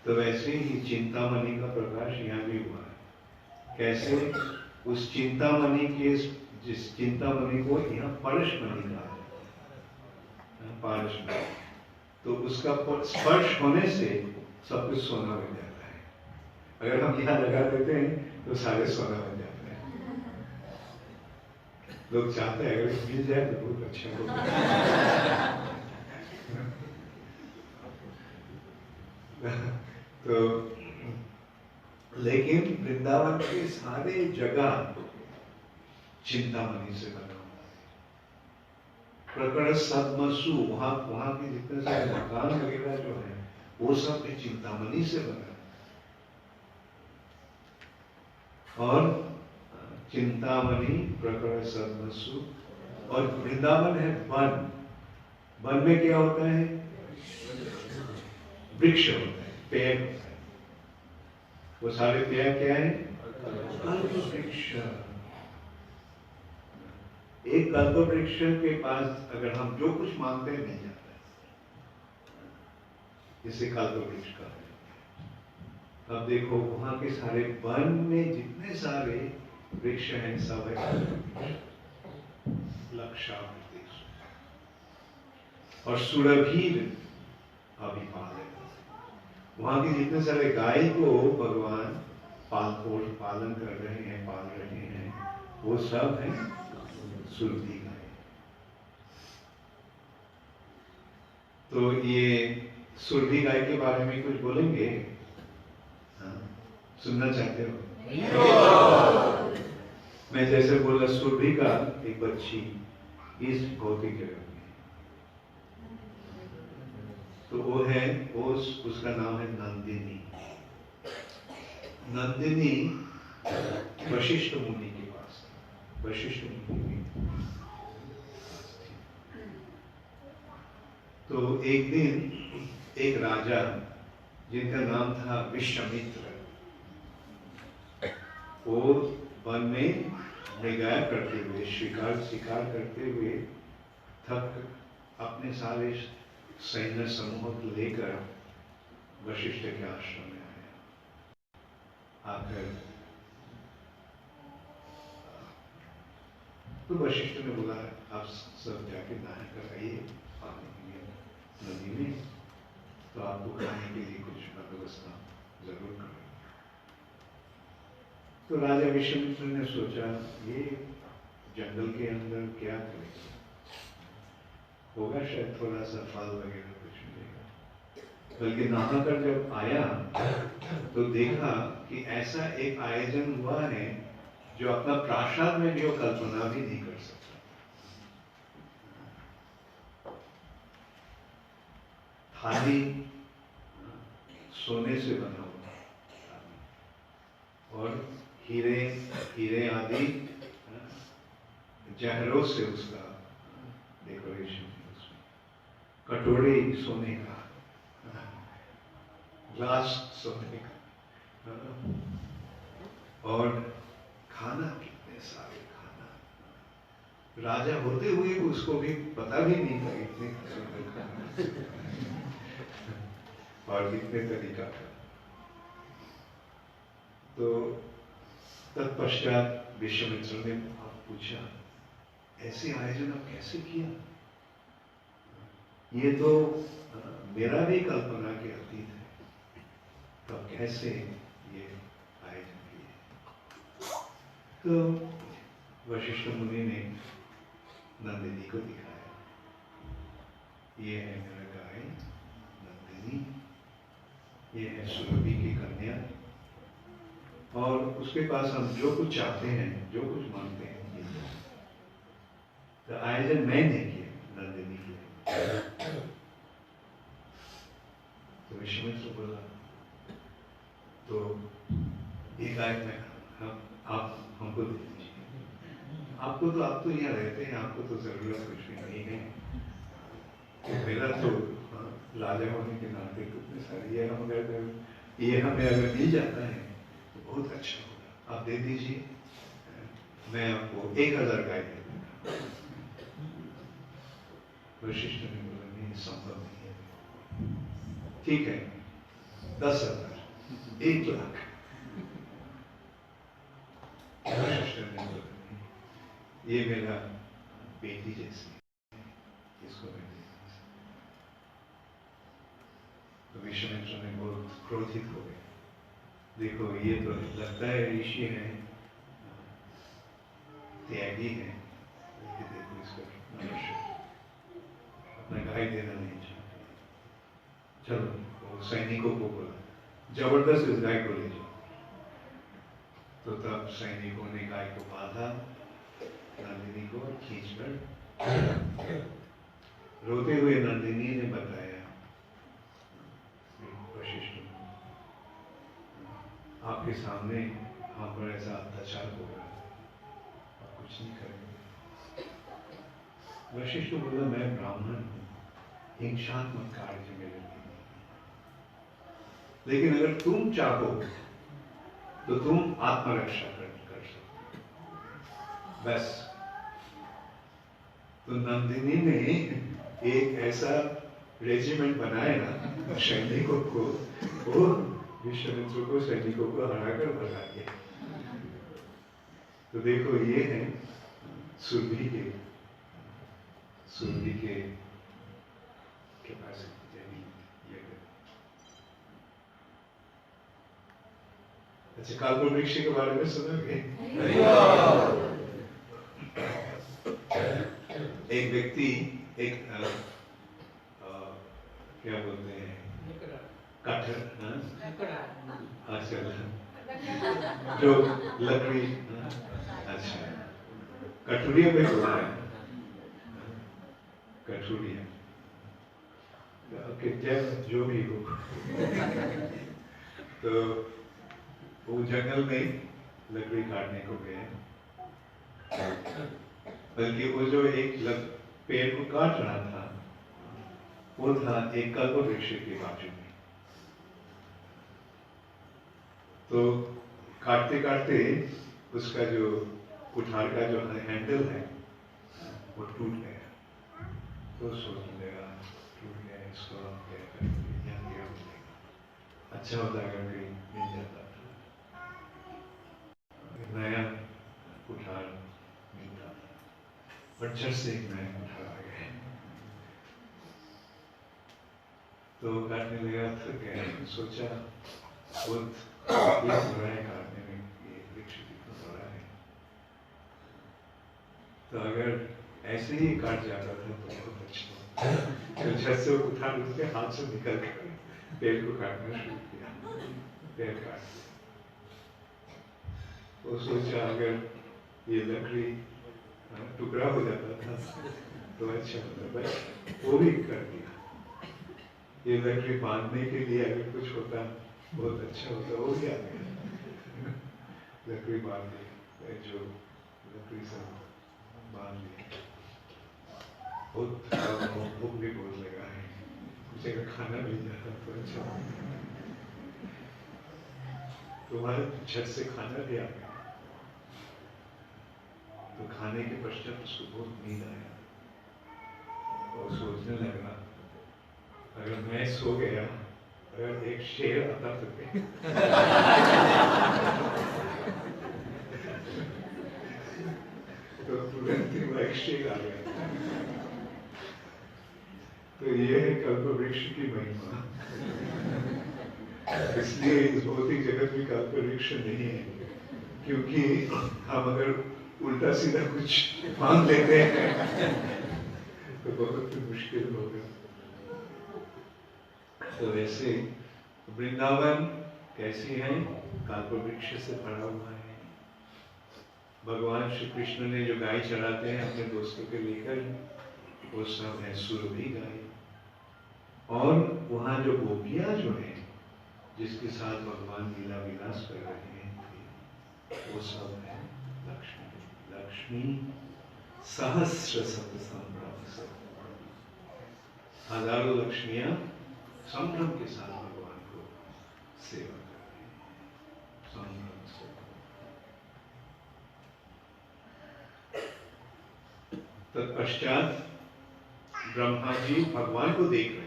तो वैसे ही चिंतामणि का प्रकाश यहाँ भी हुआ है। कैसे? उस चिंतामणि के जिस चिंतामणि को यहाँ परशमणि कहा जाता है। पारसमणि, तो उसका स्पर्श होने से सब कुछ सोना बन जाता है। अगर हम यहाँ लगा देते हैं तो सारे सोना बन जाते हैं। लोग चाहते हैं अगर मिल जाए तो बहुत अच्छा होगा। तो लेकिन वृंदावन के सारे जगह चिंतामणि से बना हुआ है। प्रकरण सद्मसु वहां के जितने सारे मकान वगैरह जो है वो सब चिंतामणि से बना है। और चिंतामणि प्रकरण सदमसु, और वृंदावन है वन। वन में क्या होता है? वृक्ष होता है, पेड़ होता है। वो सारे पेड़ क्या है? कल्प वृक्ष। एक कल्प वृक्ष के पास अगर हम जो कुछ मांगते हैं मिल जाता है, जिसे कल्प वृक्ष का है। अब देखो वहां के सारे वन में जितने सारे वृक्ष हैं सब है लक्षावृति, और सुरभीर अभिपाल है। वहां के जितने सारे गाय को भगवान पालन कर रहे हैं, पाल रहे हैं, वो सब है सुरभि गाय। तो ये सुरभि गाय के बारे में कुछ बोलेंगे? हाँ? सुनना चाहते हो? मैं जैसे बोला, सुरभि का एक बच्ची इस भौतिक जगत में, तो वो है, उसका नाम है नंदिनी। नंदिनी वशिष्ठ मुनि के पास, वशिष्ठ मुनि के पास थी। तो एक दिन एक राजा जिनका नाम था विश्वामित्र, वो वन में मृगया करते हुए, शिकार करते हुए थक अपने सारे सैन्य समूह को लेकर वशिष्ठ के आश्रम में आया। आकर तो वशिष्ठ ने बोला, आप सब जाके नहा कर आइए पानी के लिए नदी में, तो आपको खाने के लिए कुछ व्यवस्था जरूर करें। तो राजा विश्वामित्र ने सोचा, ये जंगल के अंदर क्या करेगा, होगा शायद थोड़ा सा फल वगैरह कुछ मिलेगा। बल्कि नहाकर जब आया तो देखा कि ऐसा एक आयोजन हुआ है जो अपना प्रासाद में भी वो कल्पना भी नहीं कर सकता। थाली सोने से बना हुआ और हीरे आदि जहरों से उसका डेकोरेशन, कटोरे सोने का, ग्लास सोने का, और खाना कितने सारे खाना। राजा होते हुए उसको भी पता भी नहीं था इतने सुंदर खाना और कितने तरीका का। तो तत्पश्चात विश्वामित्र ने पूछा, ऐसे आयोजन आप कैसे किया? ये तो मेरा भी कल्पना के अतीत है, तो कैसे ये आयोजन किए? तो वशिष्ठ मुनि ने नंदिनी को दिखाया, ये है मेरा गाय नंदिनी, ये है सुरभि की कन्या, और उसके पास हम जो कुछ चाहते हैं, जो कुछ मांगते हैं, ये तो आयोजन मैंने किया, नंदिनी किया। तो विश्वामित्र बोला, तो एक गाय में आप हमको दे दीजिए। आपको तो, आप तो यहाँ रहते हैं, आपको तो जरूरत कुछ भी नहीं है। तो मेरा तो राजा होने के नाते कितने सारे ये हमें अगर मिल जाता है तो बहुत अच्छा होगा, आप दे दीजिए, मैं आपको 1000 गाय दे दूंगा। वशिष्ठ ने बोला, नहीं, संभव नहीं है। ठीक है, 10,000, 1,00,000। वशिष्ठ ने बोला, ये मेरा बेटी जैसी, इसको मैं दे दूंगा। तो विश्वामित्र ने बहुत क्रोधित हो गए, देखो ये तो लगता है ऋषि है, त्यागी है, देखो इसका मनुष्य अपना गाय देना नहीं चाहते। चलो, वो सैनिकों को बोला, जबरदस्त इस गाय को ले जाओ। तो तब सैनिकों ने गाय को बांधा, नंदिनी को खींचकर, रोते हुए नंदिनी ने बताया, वशिष्ठ आपके सामने हाँ पर ऐसा अत्याचार हो रहा है, आप कुछ नहीं करेंगे। वशिष्ठ बोला मैं ब्राह्मण हूँ, हिंसात्मक कार्य मेरे लिए, लेकिन अगर तुम चाहो तो तुम आत्मरक्षा कर सकते, बस। तो नंदिनी ने एक ऐसा रेजिमेंट बनाया ना सैनिकों को, वो विश्वामित्र को सैनिकों को हराकर भगा दिया। तो देखो ये है सुरभि के कैपेसिटी। ये अच्छा, काल्पवृक्ष के बारे में सुनोगे? एक व्यक्ति एक क्या बोलते हैं, कटहल, अच्छा, जो लकड़ी, अच्छा, कटोरिया में बोला है, कटोरिया, जो भी हो। तो वो जंगल में लकड़ी काटने को गए, बल्कि वो जो एक पेड़ को काट रहा था वो था एक कल्पवृक्ष के बाजू में। तो काटते काटते उसका जो कुठार का जो हैंडल है वो टूट गया। तो सोचने लगा टूट गया, इसको हम क्या करेंगे, यहाँ क्या मिलेगा, अच्छा होता अगर कहीं मिल जाता था, नया कुठार मिलता था, और झट से एक नया कुठार आ गया। तो काटने लगा, थक गया, सोचा बहुत बड़ा है काटने में, ये वृक्ष कितना बड़ा है, तो अगर ऐसे ही काट जाता था तो बहुत अच्छा होता। तो झट से वो कुठार उसके हाथ से निकल कर पेड़ को काटना शुरू किया, पेड़ काट दिया। वो सोचा अगर ये लकड़ी टुकड़ा हो जाता था तो अच्छा होता, बस वो भी कर दिया। ये लकड़ी बांधने के लिए अगर कुछ होता बहुत अच्छा होता, वो भी आ गया, लकड़ी बांध दी, जो लकड़ी सब बांध दी। बहुत भूख भी बहुत लगा है, कुछ अगर खाना मिल जाता तो अच्छा होता। तुम्हारे झट से खाना भी आ गया। तो खाने के पश्चात उसको बहुत नींद आया और सोचने लगा अगर मैं सो गया, अगर एक शेर आता तो तो तुरंत ही वो एक शेर आ गया। तो ये है कल्पवृक्ष की महिमा। इसलिए इस भौतिक जगत में कल्पवृक्ष नहीं है, क्योंकि हम अगर उल्टा सीधा कुछ मांग लेते हैं तो बहुत मुश्किल होगा। तो वैसे वृंदावन कैसी है, कल्पवृक्ष से भरा हुआ है। भगवान श्री कृष्ण ने जो गाय चढ़ाते हैं अपने दोस्तों के लेकर, वो सब है सुरभि गाय। और वहां जो गोपियां जो है जिसके साथ भगवान लीला विलास कर रहे हैं, वो सब है लक्ष्मी। लक्ष्मी सहस्र शत संभ्रम से, हजारों लक्ष्मियां संभ्रम के साथ भगवान को सेवा कर रही हैं, संभ्रम से। तत्पश्चात ब्रह्मा जी भगवान को देख रहे हैं।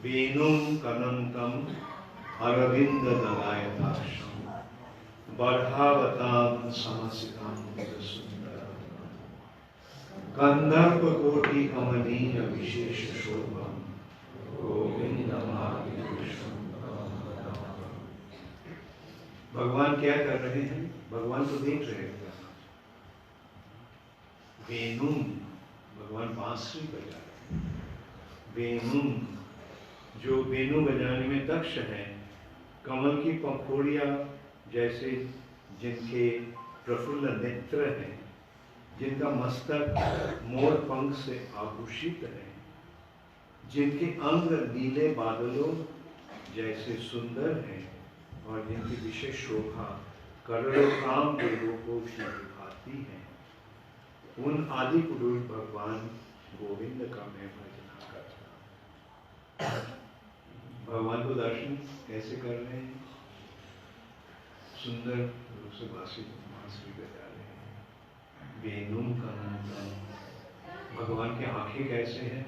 वेणुं कनंतम अरविंद दलायताक्षं बर्हावतां समसितां सुंदरं गंधर्व कोटि कमनीय विशेष शोभम गोविंदमादिपुरुषं। भगवान क्या कर रहे हैं, भगवान को देख रहे हैं। वेणु, भगवान बांसुरी बजा रहे हैं। वेणु, जो वेणु बजाने में दक्ष है, कमल की पंखुड़ियां जैसे जिनके प्रफुल्ल नेत्र हैं, जिनका मस्तक मोर पंख से आभूषित है, जिनके अंग नीले बादलों जैसे सुंदर हैं, और जिनकी विशेष शोभा करोड़ों काम देवों को भी लुभाती है, उन आदि पुरुष भगवान गोविंद का मैं भजना करता हूँ। भगवान को दर्शन कैसे कर रहे हैं? सुंदर रूप से बांसुरी बजा रहे हैं, वेणुम कनंतम। भगवान की आंखें कैसे हैं?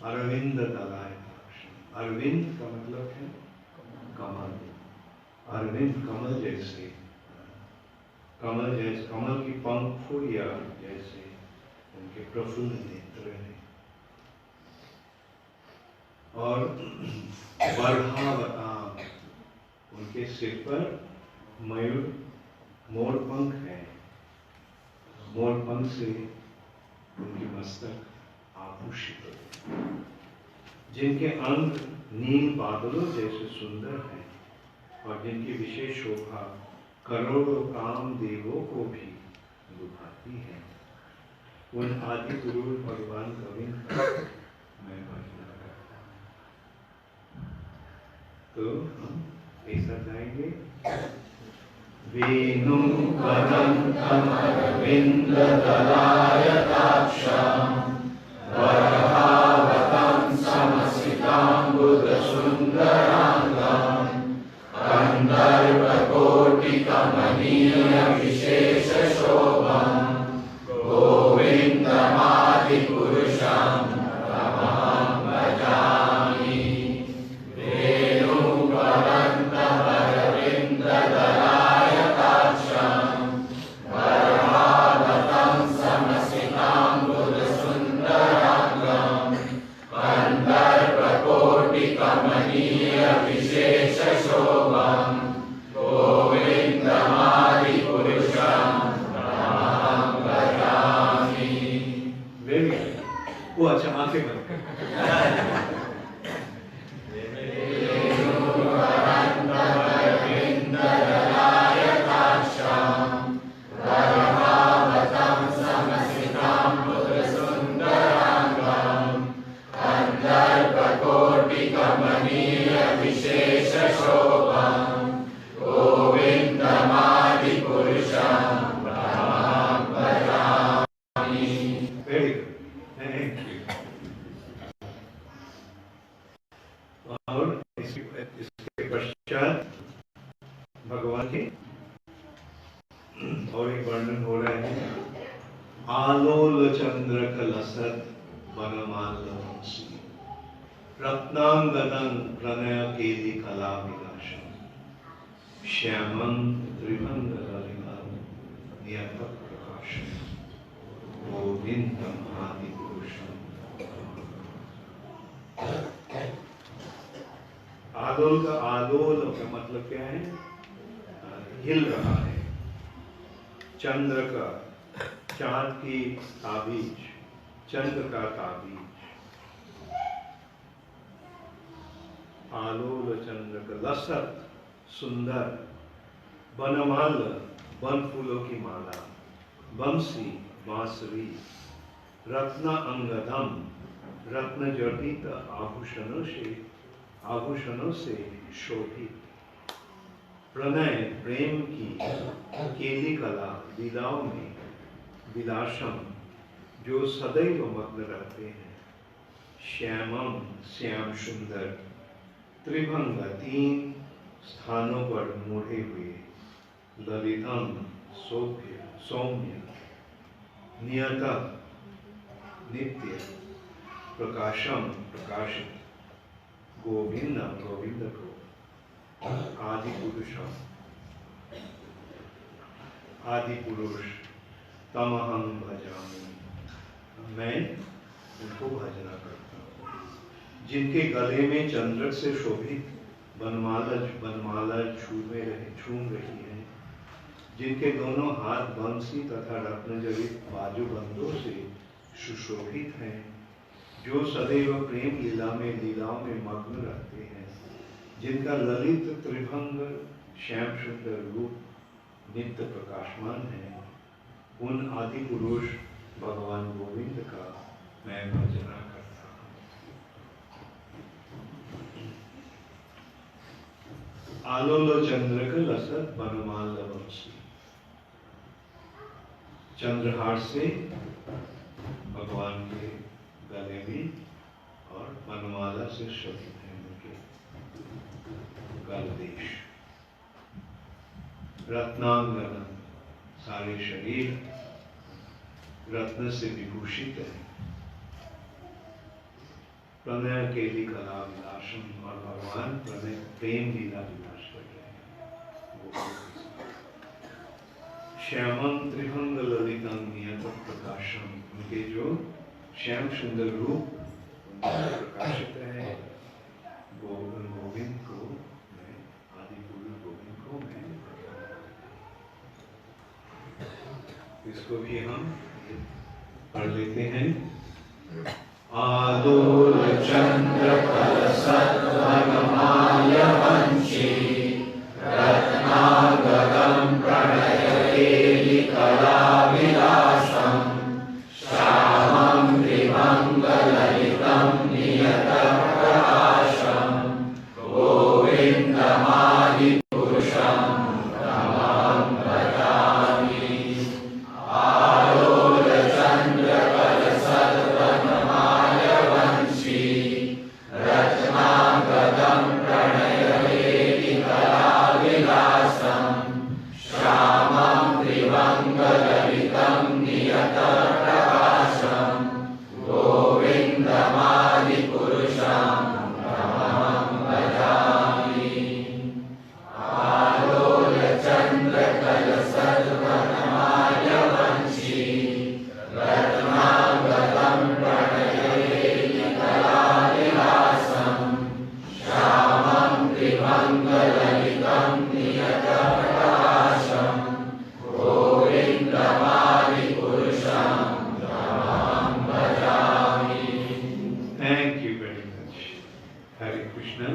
अरविंद दलायताक्ष। अरविंद का मतलब है कमल। अरविंद कमल जैसे, कमल जैसे, कमल की पंखुड़ियां जैसे उनके प्रफुल्ल नेत्र हैं। और वर्धावताम, उनके सिर पर मयूर मोर पंख है। मोर पंख से उनकी मस्तक आभूषित है। जिनके अंग नील बादलों जैसे सुंदर हैं और जिनकी विशेष शोभा करोड़ों काम देवों को भी लुभाती है, उन आदि पुरुष भगवान गोविंद का मैं भजना करता हूँ। तो हम ऐसा गाएंगे, वेणुं कनंतम अरविंद दलायताक्षं वरहावतं समसिताम्बुज सुंदरांगं कंदर्पकोटि कमनीय विशेष शोभं गोविंदमादि पुरुषं तमहं भजामि। वेणुं कनंतम अरविंद दलायताक्षं वरहावतं समसिताम्बुज सुंदरांगं कंदर्पकोटि कमनीय विशेष शोभं गोविंदमादि पुरुषं तमहं भजामि। वो अच्छा आंखें बंद कर। Very good. Thank you. और इसके पश्चात भगवान के और एक वर्णन हो रहा है, आलोल चंद्र कलसत वनमाल रत्नांगदं प्रणय केली कला विलासम श्यामं त्रिभंग ललितं नियतक प्रकाशम गोविंदम आदि पुरुषम। आलोल का, आलोल का मतलब क्या है? हिल रहा है। चंद्र का, चांद की ताबीज, चंद्र का ताबीज। आलोल चंद्र का लसत, सुंदर। बनमाल, वन फूलों की माला। बंसी, बांसुरी। रत्न अंगदम, रत्न जड़ित आभूषणों से शोभित। प्रणय, प्रेम की केली कला, लीलाओं में। विलासम, जो सदैव मग्न रहते हैं। श्यामम, श्याम सुंदर। त्रिभंग, तीन स्थानों पर मुड़े हुए। ललितम, सौम्य। नियतक, नित्य। प्रकाशम, प्रकाशित। गोविंदम, गोविंद को। आदि पुरुषम, आदि पुरुष। तमहं भजामि, मैं उनको भजना करता हूँ। जिनके गले में चंद्रक से शोभित बनमाला झूम रही है, जिनके दोनों हाथ बंसी तथा रत्नजड़ित बाजूबंदों से सुशोभित हैं, जो सदैव प्रेम लीलाओं में मग्न रहते हैं, जिनका ललित त्रिभंग श्याम सुंदर रूप नित्य प्रकाशमान है, उन आदि पुरुष भगवान गोविंद का मैं भजना करता हूँ। आलोलो चंद्र का लसत वनमाल लवंशी। चंद्रहार से भगवान के गले में और वनमाला से शोभित है उनके गलदेश। रत्नांगन, सारे शरीर रत्न से विभूषित है। प्रणय केली कला विलासम, और भगवान प्रणय प्रेम लीला विलास कर रहे हैं। श्यामं त्रिभंग ललितं नियत प्रकाशम, उनके जो श्याम सुंदर रूप प्रकाशित है। गोविंद को मैं, आदि पुरुष गोविंद को मैं, इसको भी हम पढ़ लेते हैं। आलोल चंद्र कलशत वनमाल्य वंशी, रत्नागरम प्रणयकेली कला विलासम, श्यामं त्रिभंग ललितं नियत प्रकाशम, गोविन्दमादि पुरुषं तमहं भजामि। आलोल चंद्र कलशत वनमाल्य वंशी, रत्नागरम प्रणयकेली कला विलासम, श्यामं त्रिभंग ललितं नियत प्रकाशम, गोविन्दमादि पुरुषं तमहं भजामि। आलोल चंद्र कलशत वनमाल्य वंशी, रत्नागरम प्रणयकेली कला विलासम, श्यामं त्रिभंग ललितं नियत प्रकाशम, गोविन्दमादि पुरुषं तमहं भजामि। Thank you very much. Hare Krishna.